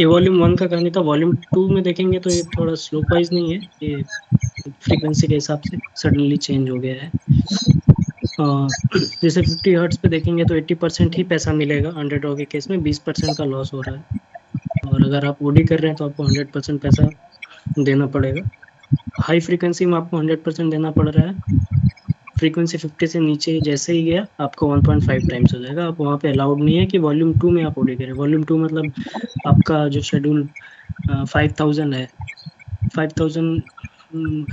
ये वॉल्यूम 1 का कहानी था। वॉल्यूम 2 में देखेंगे तो ये थोड़ा स्लोप वाइज नहीं है, ये फ्रीक्वेंसी के हिसाब से सडनली चेंज हो गया है। जैसे 50 हर्ट्ज पे देखेंगे तो 80% ही पैसा मिलेगा, अंडरडॉग के केस में 20% का लॉस हो रहा है। और अगर आप ओडी कर रहे हैं तो आपको 100% पैसा देना पड़ेगा। हाई फ्रीक्वेंसी में आपको 100% देना पड़ रहा है। फ्रीक्वेंसी 50 से नीचे जैसे ही गया आपको 1.5 टाइम्स हो जाएगा। आप वहाँ पे अलाउड नहीं है कि वॉल्यूम 2 में आप ओडी करें। वॉल्यूम 2 मतलब आपका जो शेड्यूल 5000 है, 5000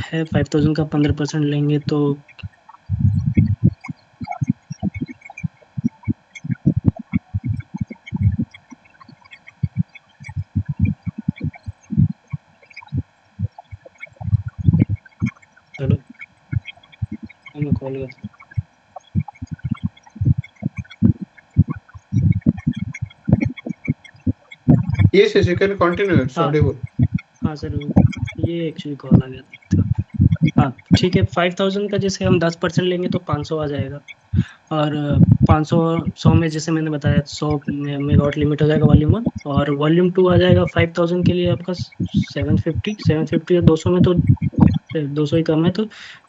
है, 5000 का 15% लेंगे तो चलो मैं कॉल करता Yes, yes, you can continue. It's हूँ। हाँ audible. हाँ सर, ये एक्चुअली कॉल आ गया था। हाँ ठीक है, 5000 का जैसे हम 10% लेंगे तो 500 आ जाएगा। और 500 100 में जैसे मैंने बताया 100 मेगावाट लिमिट हो जाएगा वॉल्यूम 1। और वॉल्यूम 2 आ जाएगा 5000 के लिए आपका 750 और 200 में तो 200 ही कम है, तो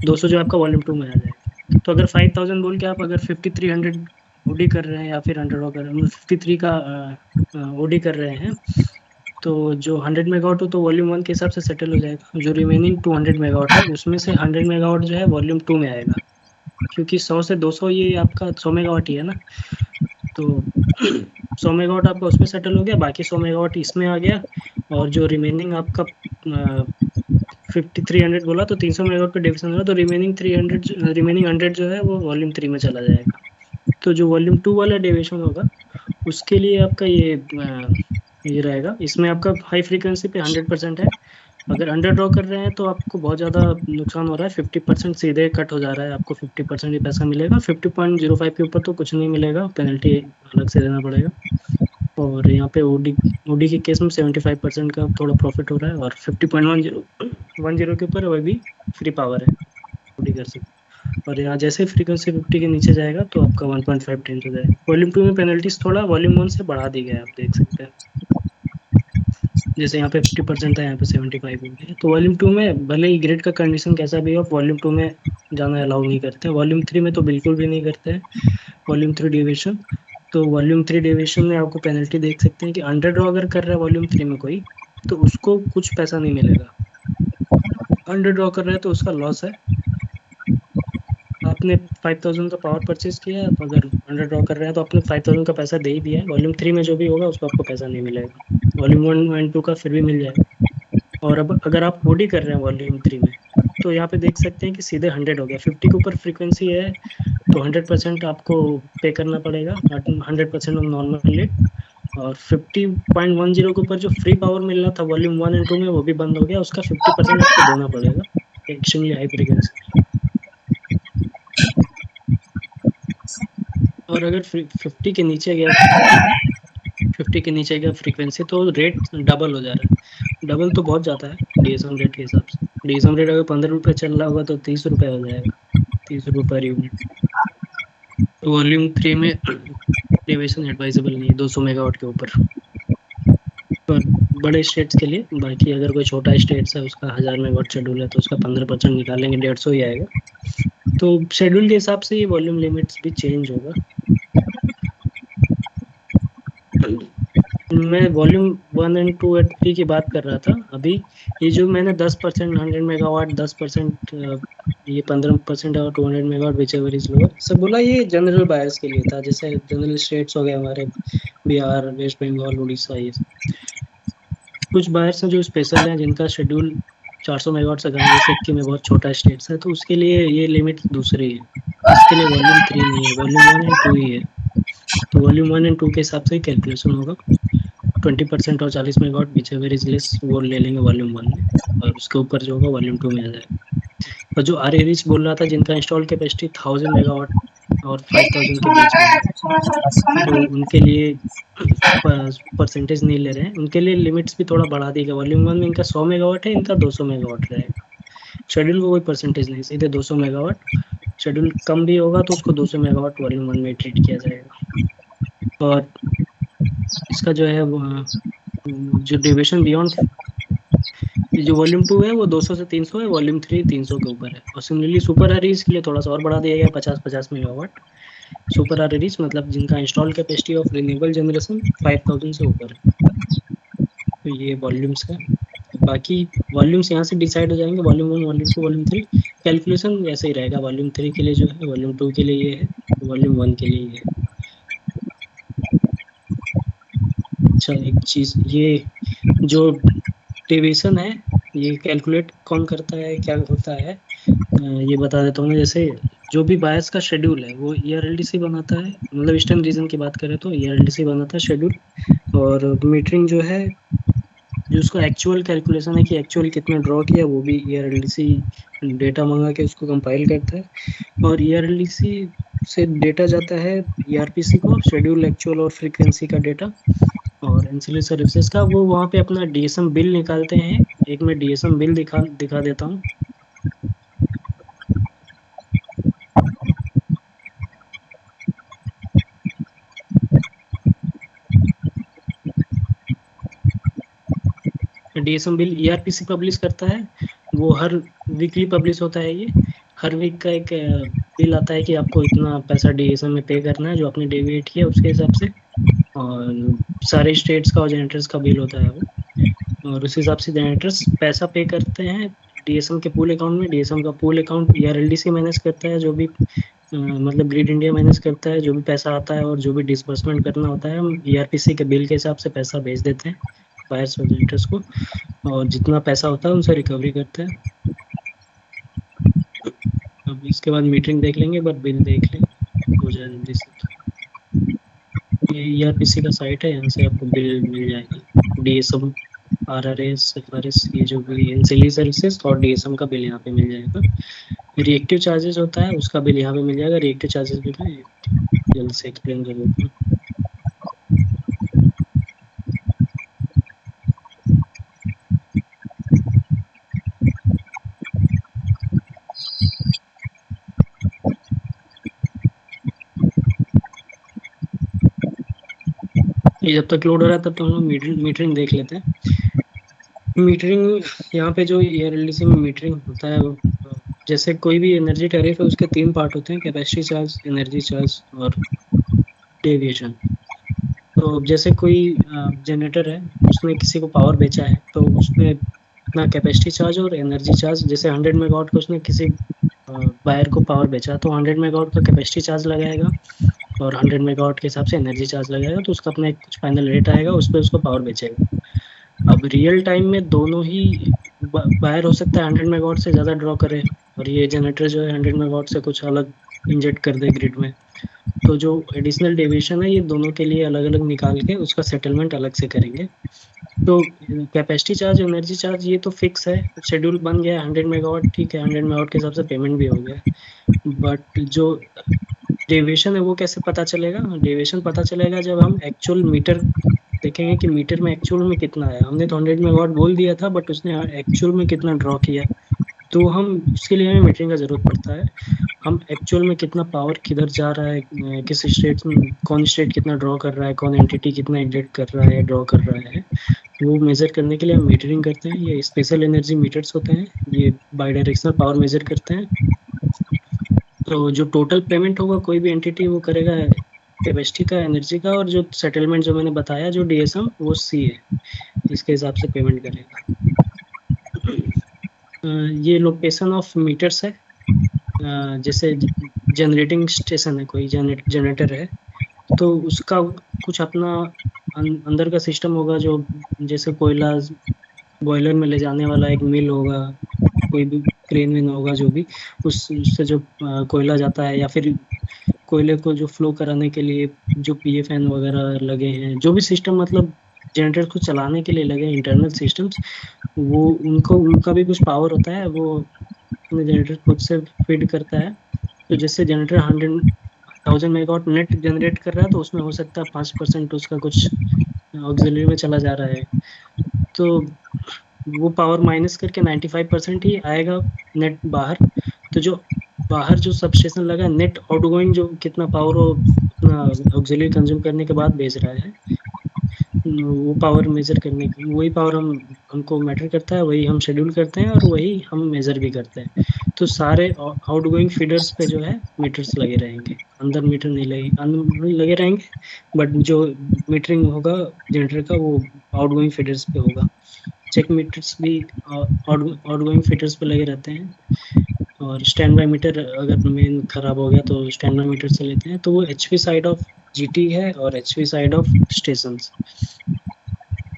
200 जो आपका वॉल्यूम 2 में आ जाएगा। तो अगर 5000 बोल के आप अगर 5300 ओडी कर रहे हैं या फिर 100 कर रहे हैं, 53 का ओडी कर रहे हैं, तो जो 100 मेगावाट हो तो वॉल्यूम 1 के हिसाब से सेटल हो जाएगा। जो रिमेनिंग 200 मेगावाट है उसमें से 100 मेगावाट जो है वॉल्यूम 2 में आएगा। क्योंकि 100 से 200 ये आपका 100 मेगावाट ही है ना, तो 100 मेगावाट आपका उसमें सेटल हो गया, बाकी 100 मेगावाट इसमें आ गया। और जो रिमेनिंग आपका 5300 बोला तो 300 मेगावाट का डिविजन होगा, तो रिमेनिंग 100 जो है वो वॉल्यूम 3 में चला जाएगा। तो जो वॉल्यूम 2 वाला डेविएशन होगा उसके लिए आपका ये रहेगा। इसमें आपका हाई फ्रीक्वेंसी पे 100% है। अगर अंडर ड्रॉ कर रहे हैं तो आपको बहुत ज़्यादा नुकसान हो रहा है। 50% सीधे कट हो जा रहा है, आपको 50% ही पैसा मिलेगा। 50.05 के ऊपर तो कुछ नहीं मिलेगा, पेनल्टी अलग से देना पड़ेगा। और यहाँ पे ओडी ओडी के केस में 75% का थोड़ा प्रॉफिट हो रहा है। और 50.10 के ऊपर वह भी फ्री पावर है, ओडी कर सकते। और यहाँ जैसे फ्रीक्वेंसी 50 के नीचे जाएगा तो आपका 1.5 टाइम्स हो जाएगा। वॉल्यूम 2 में पेनल्टीज थोड़ा वॉल्यूम 1 से बढ़ा दी गया है, आप देख सकते हैं। जैसे यहाँ पे 50% था, यहाँ पे 75 हो गया। तो वॉल्यूम 2 में भले ही ग्रिड का कंडीशन कैसा भी हो, वॉल्यूम 2 में जाना अलाउ नहीं करते। वॉल्यूम 3 में तो बिल्कुल भी नहीं करते हैं, वॉल्यूम 3 डेविएशन। तो वॉल्यूम 3 डेविएशन में आपको पेनल्टी देख सकते हैं कि अंडर ड्रॉ अगर कर रहा है वॉल्यूम 3 में कोई, तो उसको कुछ पैसा नहीं मिलेगा। अंडर ड्रॉ कर रहा है तो उसका लॉस है। आपने 5000 का पावर परचेज किया है, तो अगर अंडर ड्रॉ कर रहे हैं तो आपने 5000 का पैसा दे ही दिया है। वॉल्यूम 3 में जो भी होगा उसको आपको पैसा नहीं मिलेगा। वॉल्यूम 1 एंड 2 का फिर भी मिल जाएगा। और अब अगर आप ओडी कर रहे हैं वॉल्यूम 3 में, तो यहाँ पे देख सकते हैं कि सीधे 100 हो गया। 50 के ऊपर फ्रीक्वेंसी है तो 100% आपको पे करना पड़ेगा, 100% ऑन नॉर्मल रेट। और 50.10 के ऊपर जो फ्री पावर मिल रहा था वॉल्यूम 1 एंड 2 में वो भी बंद हो गया, उसका 50% आपको देना पड़ेगा एक्सट्रीमली हाई फ्रीक्वेंसी। और अगर 50 के नीचे गया, 50 के नीचे गया फ्रीक्वेंसी, तो रेट डबल हो जा रहा है। डबल तो बहुत ज़्यादा है डीएसएम रेट के हिसाब से। डीएसएम रेट अगर 15 रुपये चल रहा होगा तो 30 रुपये हो जाएगा, 30 रुपये पर यूनिट। वॉल्यूम 3 में डेविएशन एडवाइजेबल नहीं है 200 मेगावाट के ऊपर, पर बड़े स्टेट्स के लिए। बाकी अगर कोई छोटा स्टेट्स है उसका 1000 मेगावाट शेड्यूल है तो उसका 15% निकालेंगे, 150 ही आएगा। तो शेड्यूल के हिसाब से ये वॉल्यूम लिमिट्स भी चेंज होगा। मैं वॉल्यूम 1 एंड 2 एंड 3 की बात कर रहा था अभी। ये जो मैंने 10%, 100 मेगावाट 10%, ये 15% और 200 megawatt which ever is lower सब बोला, ये जनरल बायर्स के लिए था। जैसे जनरल स्टेट्स हो गए हमारे, बिहार, वेस्ट बंगाल, उड़ीसा, ये कुछ बायर्स हैं जो स्पेशल हैं, जिनका शेड्यूल 400 मेगावाट से कम है। जैसे कि में बहुत छोटा स्टेट्स है तो उसके लिए ये लिमिट दूसरी है। इसके लिए वॉल्यूम 3 नहीं है, वॉल्यूम 1 एंड 2 ही है। तो वॉल्यूम 1 एंड 2 के हिसाब से ही कैलकुलेशन होगा। 20% और 40 megawatt which ever is less वो ले लेंगे वॉल्यूम 1 में, और उसके ऊपर जो होगा वॉल्यूम 2 में आ जाएगा। और जो आर एरिच बोल रहा था जिनका इंस्टॉल कैपेसिटी 1000 मेगावाट और 5000 के बीच में है, तो उनके लिए परसेंटेज नहीं ले रहे हैं। उनके लिए लिमिट्स भी थोड़ा बढ़ा दी गई। वॉल्यूम 1 में इनका 100 मेगावाट है, इनका 200 मेगावाट रहेगा। शेड्यूल को कोई परसेंटेज नहीं, सीधे 200 मेगावाट। शेड्यूल कम भी होगा तो उसको 200 मेगावाट वॉल्यूम 1 में ट्रीट किया जाएगा। और इसका जो है वो, जो डेविएशन बियॉन्ड जो वॉल्यूम 2 है वो 200 से 300 है, वॉल्यूम 3 300 के ऊपर है। और सिमिलरली सुपर हरीज के लिए थोड़ा सा और बढ़ा दिया गया, 50-50 मेगावाट। सुपर हरीज मतलब जिनका install capacity of renewable generation 5000 से ऊपर है। तो ये वॉल्यूम्स है। बाकी वॉल्यूम्स यहाँ से डिसाइड हो जाएंगे, वॉल्यूम 1, वॉल्यूम 2, वॉल्यूम 3। कैलकुलेशन वैसे ही रहेगा, वॉल्यूम 3 के लिए जो है, वॉल्यूम 2 के लिए ये है, वॉल्यूम 1 के लिए ये है। अच्छा, एक चीज ये जो डेविएशन है, ये कैलकुलेट कौन करता है, क्या होता है, ये बता देता हूँ मैं। जैसे जो भी बायस का शेड्यूल है वो ईआरएलडीसी बनाता है, मतलब ईस्टर्न रीजन की बात करें तो ईआरएलडीसी बनाता है शेड्यूल। और मीटरिंग जो है, जो उसका एक्चुअल कैलकुलेशन है कि एक्चुअल कितना ड्रॉ किया, वो भी ईआरएलडीसी डेटा मंगा के उसको कंपाइल करता है। और ईआरएलडीसी से डेटा जाता है ईआरपीसी को, शेड्यूल एक्चुअल और फ्रीक्वेंसी का डेटा। और एंसिलरी सर्विसेज का वो वहाँ पे अपना डीएसएम बिल निकालते हैं। एक मैं डीएसएम बिल दिखा दिखा देता हूँ। डीएसएम बिल ईआरपीसी पब्लिश करता है। वो हर वीकली पब्लिश होता है ये। हर वीक का एक बिल आता है कि आपको इतना पैसा डीएसएम में पे करना है, जो आपने डेविएट किया उसके हिसाब से। और सारे स्टेट्स का और जनरेटर्स का बिल होता है वो। और उस हिसाब से जनरेटर्स पैसा पे करते हैं डीएसएम के पूल अकाउंट में। डीएसएम का पूल अकाउंट ईआरएलडीसी मैनेज करता है, जो भी मतलब ग्रिड इंडिया मैनेज करता है। जो भी पैसा आता है और जो भी डिसबर्समेंट करना होता है, हम ईआरपीसी के बिल के हिसाब से पैसा भेज देते हैं बायर्स और जनरेटर्स को। और जितना पैसा होता है उनसे रिकवरी करते हैं। अब इसके बाद मीटरिंग देख लेंगे, बट बिल देख लें, हो जाए जल्दी से। ये ईआरपीसी का साइट है, यहाँ से आपको बिल मिल जाएगा। डीएसएम, आरआरएस, एफआरएस, ये जो भी एंसिलरी सर्विसेज और डीएसएम का बिल यहाँ पे मिल जाएगा। रिएक्टिव चार्जेस होता है, उसका बिल यहाँ पे मिल जाएगा। रिएक्टिव चार्जेस भी मैं जल्द से एक्सप्लेन कर देता हूँ। ये जब तक लोड हो रहा है तब तक हम लोग मीटरिंग मीटरिंग देख लेते हैं। मीटरिंग, यहाँ पे जो ईआरएलडीसी में मीटरिंग होता है जैसे कोई भी एनर्जी टैरिफ है उसके 3 पार्ट होते हैं: कैपेसिटी चार्ज, एनर्जी चार्ज और डेविएशन। तो जैसे कोई जनरेटर है, उसने किसी को पावर बेचा है, तो उसने अपना कैपेसिटी चार्ज और एनर्जी चार्ज, जैसे 100 मेगावाट का उसने किसी बायर को पावर बेचा, तो 100 मेगावाट का कैपेसिटी चार्ज लगाएगा और 100 मेगावाट के हिसाब से एनर्जी चार्ज लगाएगा। तो उसका अपना एक कुछ फाइनल रेट आएगा, उस पर उसको पावर बेचेगा। अब रियल टाइम में दोनों ही बायर हो सकता है 100 मेगावाट से ज़्यादा ड्रॉ करे, और ये जनरेटर जो है 100 मेगावाट से कुछ अलग इंजेक्ट कर दे ग्रिड में। तो जो एडिशनल डेविएशन है, ये दोनों के लिए अलग अलग निकाल के उसका सेटलमेंट अलग से करेंगे। तो कैपेसिटी चार्ज, एनर्जी चार्ज, ये तो फिक्स है, शेड्यूल बन गया है 100 मेगावाट, ठीक है, 100 मेगावाट के हिसाब से पेमेंट भी हो गया। बट जो डेविएशन है वो कैसे पता चलेगा? डेविएशन पता चलेगा जब हम एक्चुअल मीटर देखेंगे कि मीटर में एक्चुअल में कितना आया। हमने तो 100 मेगावाट बोल दिया था, बट उसने एक्चुअल में कितना ड्रॉ किया। तो हम उसके लिए हमें मीटरिंग का जरूरत पड़ता है। हम एक्चुअल में कितना पावर किधर जा रहा है, किस स्टेट में कौन स्टेट कितना ड्रॉ कर रहा है, कौन एंटिटी कितना इंजेक्ट कर रहा है या ड्रॉ कर रहा है, वो मेजर करने के लिए हम मीटरिंग करते हैं। ये स्पेशल एनर्जी मीटर्स होते हैं, ये बाई डायरेक्शनल पावर मेजर करते हैं। तो जो टोटल पेमेंट होगा कोई भी एंटिटी, वो करेगा कैपेसिटी का, एनर्जी का, और जो सेटलमेंट जो मैंने बताया जो डीएसएम, वो सी है, इसके हिसाब से पेमेंट करेगा। ये लोकेशन ऑफ मीटर्स है। जैसे जनरेटिंग स्टेशन है, कोई जनरेटर है, तो उसका कुछ अपना अंदर का सिस्टम होगा, जो जैसे कोयला बॉयलर में ले जाने वाला एक मिल होगा, कोई भी क्रेन वेन होगा, जो भी उस उससे जो कोयला जाता है, या फिर कोयले को जो फ्लो कराने के लिए जो पीएफएन वगैरह लगे हैं, जो भी सिस्टम मतलब जनरेटर को चलाने के लिए लगे इंटरनल सिस्टम्स, वो उनको उनका भी कुछ पावर होता है, वो अपने जनरेटर खुद से फीड करता है। तो जैसे जनरेटर 100,000 मेगावाट नेट जनरेट कर रहा है, तो उसमें हो सकता है 5% उसका कुछ ऑक्सिलरी में चला जा रहा है। तो वो पावर माइनस करके 95% ही आएगा नेट बाहर। तो जो बाहर जो सबस्टेशन लगा, नेट आउटगोइंग जो कितना पावर वो अपना ऑक्सिलरी कंज्यूम करने के बाद भेज रहा है, वो पावर मेजर करने की, वही पावर हमको मैटर करता है, वही हम शेड्यूल करते हैं और वही हम मेजर भी करते हैं। तो सारे आउट गोइंग फीडर्स पे जो है मीटर्स लगे रहेंगे, अंदर मीटर नहीं लगे, अंदर नहीं लगे रहेंगे, बट जो मीटरिंग होगा जनरेटर का वो आउट गोइंग फीडर्स पे होगा। चेक मीटर्स भी आउट गोइंग फीडर्स पे लगे रहते हैं। और स्टैंड बाय मीटर अगर मेन खराब हो गया तो स्टैंड बाय मीटर से लेते हैं, तो वो एचपी साइड ऑफ जीटी है और HP side of station.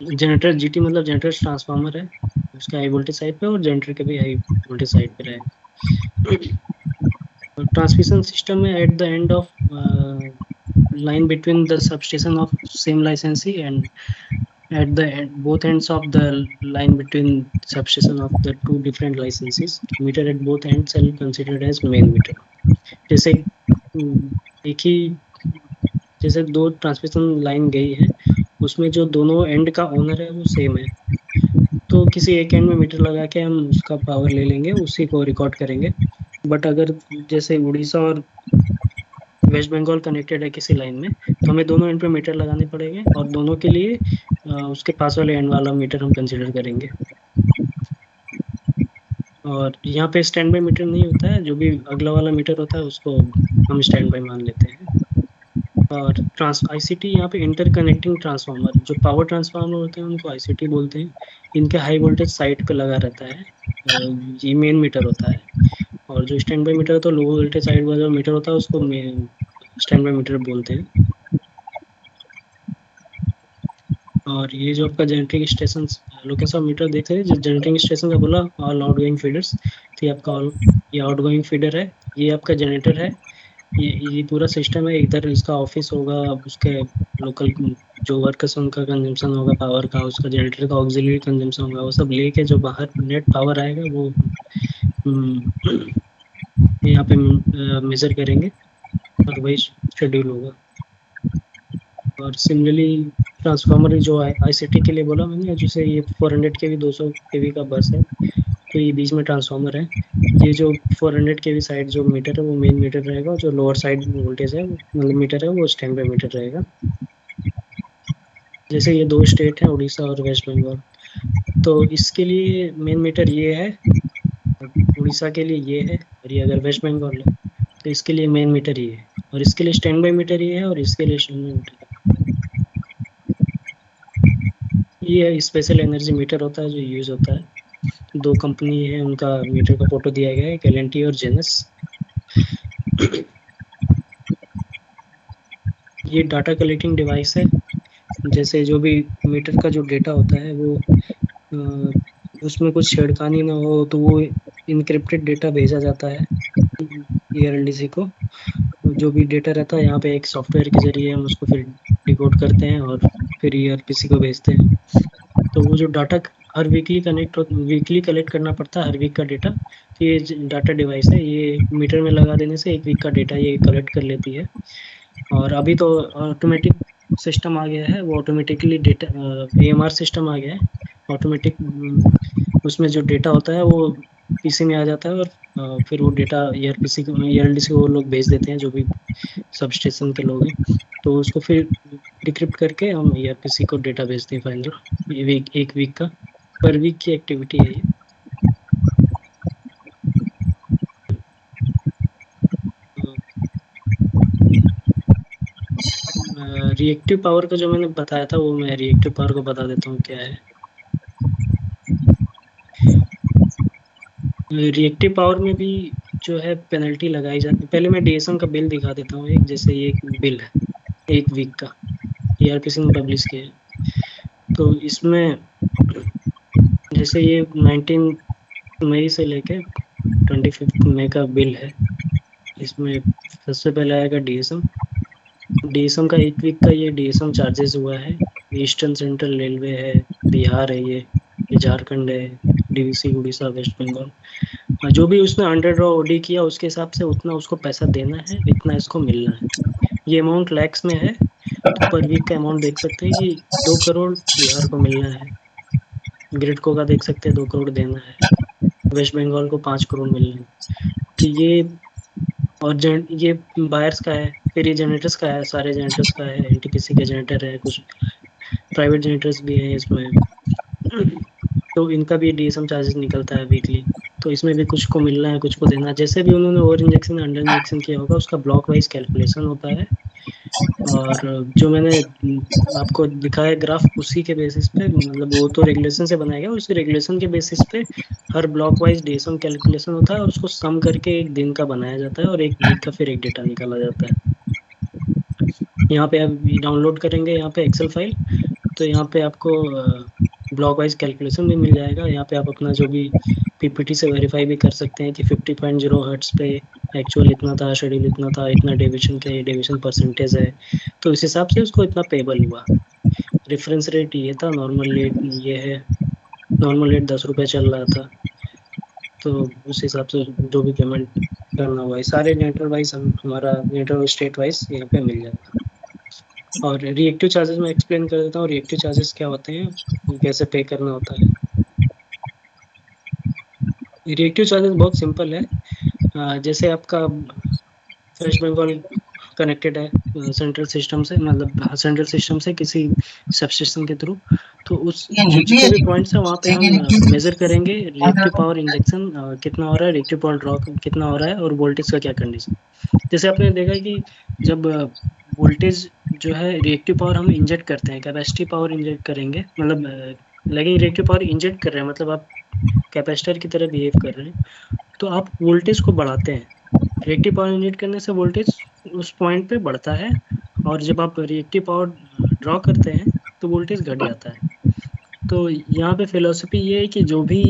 Generator GT मतलब जनरेटर ट्रांसफार्मर है, उसका हाई वोल्टेज साइड पे और जनरेटर के भी हाई वोल्टेज साइड पे रहेगा। ट्रांसमिशन सिस्टम में at the end of line between the substation of same licensee and at the end, both ends of the line between substation of the two different licensees, meter at both ends shall be considered as main meter। जैसे एक ही, जैसे दो transmission line गई है, उसमें जो दोनों and का ओनर है वो सेम है, तो किसी एक एंड में मीटर लगा के हम उसका पावर ले लेंगे, उसी को रिकॉर्ड करेंगे। बट अगर जैसे उड़ीसा और वेस्ट बंगाल कनेक्टेड है किसी लाइन में, तो हमें दोनों एंड पे मीटर लगाने पड़ेंगे और दोनों के लिए उसके पास वाले एंड वाला मीटर हम कंसिडर करेंगे। और यहाँ पे स्टैंड बाई मीटर नहीं होता है, जो भी अगला वाला मीटर होता है उसको हम स्टैंड बाई मान लेते हैं। और ट्रांस आईसीटी यहाँ पे इंटरकनेक्टिंग ट्रांसफार्मर, जो पावर ट्रांसफार्मर होते हैं उनको आईसीटी बोलते हैं। इनके हाई वोल्टेज साइड पे लगा रहता है, ये मेन मीटर होता है। और जो स्टैंड बाई मीटर होता है, लो वोल्टेज साइड वाला जो मीटर होता है उसको स्टैंड बाई मीटर बोलते हैं। और ये जो आपका जनरेटिंग स्टेशन, लोकेशन मीटर देख रहे हैं, जो जनरेटिंग स्टेशन का बोला ऑल आउट गोइंग फीडर्स, तो ये आपका ऑल, ये आउट गोइंग फीडर है, ये आपका जनरेटर है। ये पूरा सिस्टम है, इधर इसका ऑफिस होगा, उसके लोकल जो वर्कर्स उनका कंजम्पशन होगा पावर का, उसका जनरेटर का ऑक्सिलरी कंजम्पशन होगा, वो सब लेके जो बाहर नेट पावर आएगा वो यहाँ पे मेजर करेंगे और वही शेड्यूल होगा। और सिमिलरली ट्रांसफार्मर जो है आईसीटी के लिए बोला मैंने, जैसे ये 400 केवी 200 केवी का बस है, तो ये बीच में ट्रांसफार्मर है। ये जो 400 केवी साइड जो मीटर है वो मेन मीटर रहेगा, जो लोअर साइड वोल्टेज है मतलब मीटर है वो स्टैंड बाय मीटर रहेगा। जैसे ये दो स्टेट हैं उड़ीसा और वेस्ट बंगाल, तो इसके लिए मेन मीटर ये है, उड़ीसा के लिए ये है, और ये अगर वेस्ट बंगाल है तो इसके लिए मेन मीटर ये है, और इसके लिए स्टैंड बाय मीटर ये है, और इसके लिए स्टैंड बाय मीटर ये स्पेशल एनर्जी मीटर होता है जो यूज होता है। दो कंपनी है उनका मीटर का फोटो दिया गया है, एल&टी और जेनस। ये डाटा कलेक्टिंग डिवाइस है, जैसे जो भी मीटर का जो डेटा होता है वो उसमें कुछ छेड़खानी ना हो तो वो इनक्रिप्टेड डेटा भेजा जाता है ईआरएलडीसी को। जो भी डेटा रहता है यहाँ पे एक सॉफ्टवेयर के जरिए हम उसको फिर डिकोड करते हैं और फिर ईआरपीसी को भेजते हैं। तो वो जो डाटा हर वीकली कलेक्ट करना पड़ता है हर वीक का डेटा, तो ये डाटा डिवाइस है, ये मीटर में लगा देने से एक वीक का डेटा ये कलेक्ट कर लेती है। और अभी तो ऑटोमेटिक सिस्टम आ गया है, वो ऑटोमेटिकली डेटा एएमआर सिस्टम आ गया है ऑटोमेटिक। उसमें जो डेटा होता है वो पीसी में आ जाता है, और फिर वो डेटा ईआरपीसी को ईआरएलडीसी को वो लोग भेज देते हैं जो भी सब स्टेशन के लोग हैं, तो उसको फिर डिक्रिप्ट करके हम ईआरपीसी को डेटा भेजते हैं फाइनल। ये वीक एक वीक का पर वीक की एक्टिविटी है ये। रिएक्टिव पावर का जो मैंने बताया था वो मैं रिएक्टिव पावर को बता देता हूँ क्या है। रिएक्टिव पावर में भी जो है पेनल्टी लगाई जाती है। पहले मैं डीएसएम का बिल दिखा देता हूँ, एक जैसे ये एक बिल है एक वीक का, ईआरपीसी ने पब्लिश किया है। तो इसमें जैसे ये 19 मई से लेके 25 मई का बिल है। इसमें सबसे पहले आएगा डीएसएम। डीएसएम का एक वीक का ये डीएसएम चार्जेस हुआ है। ईस्टर्न सेंट्रल रेलवे है, बिहार है, ये झारखंड है, डीवीसी उड़ीसा वेस्ट बंगाल। जो भी उसने अंडर ओडी किया उसके हिसाब से उतना उसको पैसा देना है, इतना इसको मिलना है। ये अमाउंट लैक्स में है, तो पर वीक का अमाउंट देख सकते हैं कि 2 करोड़ बिहार को मिलना है, ग्रिडको का देख सकते हैं 2 करोड़ देना है, वेस्ट बंगाल को 5 करोड़ मिलना है। तो ये और ये बायर्स का है, फिर ये जनरेटर्स का है, सारे जनरेटर्स का है, एनटीपीसी के जनरेटर है कुछ, प्राइवेट जनरेटर्स भी हैं इसमें। तो इनका भी डीएसएम चार्जेस निकलता है वीकली। तो इसमें भी कुछ को मिलना है, कुछ को देना है। जैसे भी उन्होंने ओवर इंजेक्शन अंडर इंजेक्शन किया होगा उसका ब्लॉक वाइज कैलकुलेशन होता है। और जो मैंने आपको दिखाया ग्राफ उसी के बेसिस पे, मतलब वो तो रेगुलेशन से बनाया गया, उसी रेगुलेशन के बेसिस पे हर ब्लॉक वाइज डीएसएम कैलकुलेशन होता है और उसको सम करके एक दिन का बनाया जाता है और एक वीक का फिर एक डेटा निकाला जाता है। यहाँ पे आप डाउनलोड करेंगे यहाँ पे एक्सेल फाइल, तो यहाँ पे आपको ब्लॉक वाइज कैलकुलेशन भी मिल जाएगा। यहाँ पे आप अपना जो भी पीपीटी से वेरीफाई भी कर सकते हैं कि 50.0 हर्ट्स पे एक्चुअल इतना था, शेड्यूल इतना था, इतना डेविएशन का, ये डेविएशन परसेंटेज है, तो इस हिसाब से उसको इतना पेबल हुआ। रेफरेंस रेट ये था, नॉर्मल रेट ये है, नॉर्मल रेट 10 रुपये चल रहा था। तो उस हिसाब से जो भी पेमेंट करना हुआ है सारे नेटवर्क वाइज हमारा नेटवर्क स्टेट वाइज यहाँ पे मिल जाएगा। और रिएक्टिव चार्जेस मैं एक्सप्लेन कर देता हूँ, रिएक्टिव चार्जेस क्या होते हैं, कैसे पे करना होता है। रिएक्टिव चार्जेस बहुत सिंपल है। जैसे आपका वेस्ट बंगाल कनेक्टेड है सेंट्रल सिस्टम से, मतलब सेंट्रल सिस्टम से किसी सबस्टेशन के थ्रू, तो उस जो जितने भी पॉइंट्स हैं वहाँ पे हम मेजर करेंगे रिएक्टिव पावर इंजेक्शन कितना हो रहा है, रिएक्टिव पावर ड्रॉ कितना हो रहा है, और वोल्टेज का क्या कंडीशन। जैसे आपने देखा कि जब वोल्टेज जो है रिएक्टिव पावर हम इंजेक्ट करते हैं, कैपेसिटी पावर इंजेक्ट करेंगे, मतलब लेकिन रिएक्टिव पावर इंजेक्ट कर रहे हैं मतलब आप कैपेसिटर की तरह बिहेव कर रहे हैं, तो आप वोल्टेज को बढ़ाते हैं। रिएक्टिव पावर इंजेक्ट करने से वोल्टेज उस पॉइंट पे बढ़ता है, और जब आप रिएक्टिव पावर ड्रॉ करते हैं तो वोल्टेज घट जाता है। तो यहाँ पे फिलोसफी ये है कि जो भी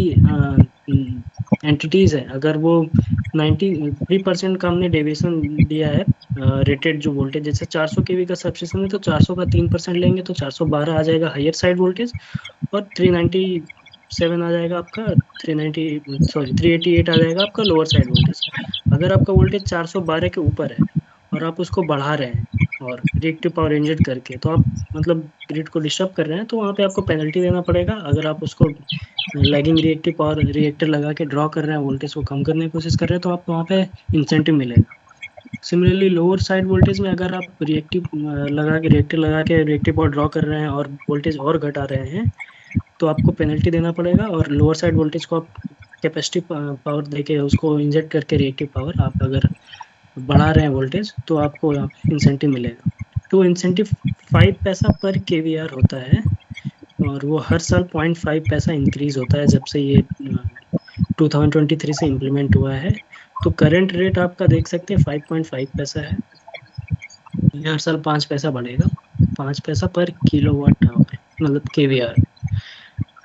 एंटिटीज है, अगर वो 93% का हमने डेविएशन दिया है रेटेड जो वोल्टेज, जैसे 400 केवी का सबस्टेशन है तो 400 का 3% लेंगे तो 412 आ जाएगा हायर साइड वोल्टेज, और 397 आ जाएगा आपका, 390 सॉरी 388 आ जाएगा आपका लोअर साइड वोल्टेज। अगर आपका वोल्टेज 412 के ऊपर है और आप उसको बढ़ा रहे हैं और रिएक्टिव पावर इंजेक्ट करके, तो आप मतलब ग्रिड को डिस्टर्ब कर रहे हैं, तो वहाँ पे आपको पेनल्टी देना पड़ेगा। अगर आप उसको लैगिंग रिएक्टिव पावर रिएक्टर लगा के ड्रॉ कर रहे हैं, वोल्टेज को कम करने की कोशिश कर रहे हैं, तो आपको वहाँ पे इंसेंटिव मिलेगा। सिमिलरली लोअर साइड वोल्टेज में अगर आप रिएक्टिव लगा के रिएक्टर लगा के रिएक्टिव पावर ड्रॉ कर रहे हैं और वोल्टेज और घटा रहे हैं, तो आपको पेनल्टी देना पड़ेगा। और लोअर साइड वोल्टेज को आप कैपेसिटी पावर देके उसको इंजेक्ट करके रिएक्टिव पावर आप अगर बढ़ा रहे हैं वोल्टेज, तो आपको इंसेंटिव मिलेगा। तो इंसेंटिव 5 पैसा पर केवीआर होता है, और वो हर साल 0.5 पैसा इंक्रीज होता है जब से ये 2023 से इम्प्लीमेंट हुआ है। तो करंट रेट आपका देख सकते हैं 5.5 पैसा है, ये हर साल 5 पैसा बढ़ेगा, 5 पैसा पर किलोवाट आवर, मतलब केवीआर।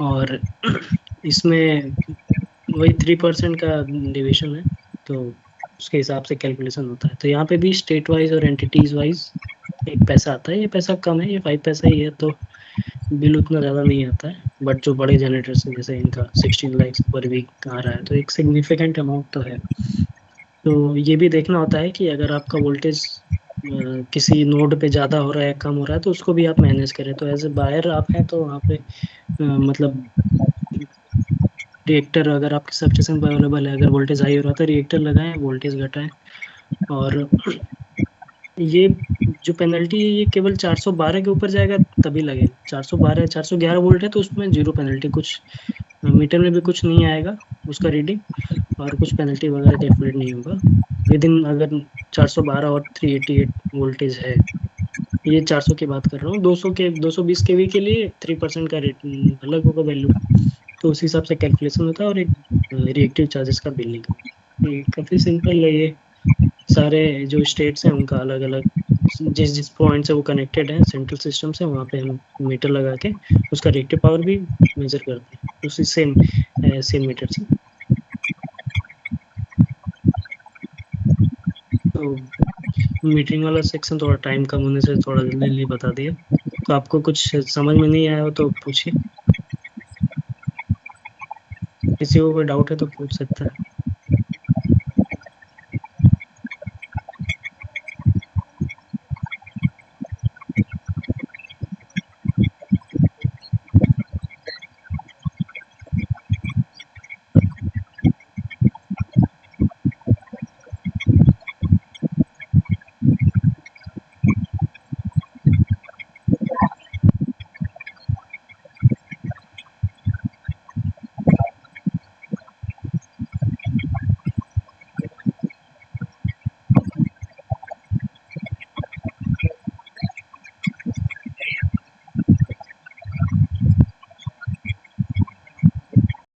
और इसमें वही 3% का डिविजन है, तो उसके हिसाब से कैलकुलेशन होता है। तो यहाँ पे भी स्टेट वाइज और एंटिटीज वाइज एक पैसा आता है, ये पैसा कम है, ये 5 पैसा ही है, तो बिल उतना ज़्यादा नहीं आता है। बट जो बड़े जनरेटर्स हैं जैसे इनका 16 लाख पर वीक आ रहा है, तो एक सिग्निफिकेंट अमाउंट तो है। तो ये भी देखना होता है कि अगर आपका वोल्टेज किसी नोड पे ज़्यादा हो रहा है कम हो रहा है, तो उसको भी आप मैनेज करें। तो एज ए बायर आप हैं तो वहाँ पे मतलब रिएक्टर अगर आपके सबस्टेशन पर अवेलेबल है, अगर वोल्टेज हाई हो रहा है तो रिएक्टर लगाएं, वोल्टेज घटाएं। और ये जो पेनल्टी है ये केवल 412 के ऊपर जाएगा तभी लगेगा। 412 411 वोल्ट है तो उसमें जीरो पेनल्टी, कुछ मीटर में भी कुछ नहीं आएगा उसका रीडिंग, और कुछ पेनल्टी वगैरह कैलकुलेट नहीं होगा विद इन। अगर 412 और 388 वोल्टेज है, ये 400 की बात कर रहा हूँ, 220 केवी के लिए 3% का रेट अलग होगा वैल्यू। तो उस हिसाब से कैलकुलेशन होता है, और एक रिएक्टिव चार्जेस का बिलिंग ये काफ़ी सिंपल है। ये सारे जो स्टेट्स हैं उनका अलग अलग, जिस जिस पॉइंट से वो कनेक्टेड है सेंट्रल सिस्टम से, वहाँ पे हम मीटर लगा के उसका रिएक्टिव पावर भी मेजर करते हैं उसी सेम सेम मीटर से। तो मीटरिंग वाला सेक्शन थोड़ा टाइम कम होने से थोड़ा जल्दी जल्दी बता दिया। तो आपको कुछ समझ में नहीं आया हो तो पूछिए, किसी को कोई डाउट है तो पूछ सकता है।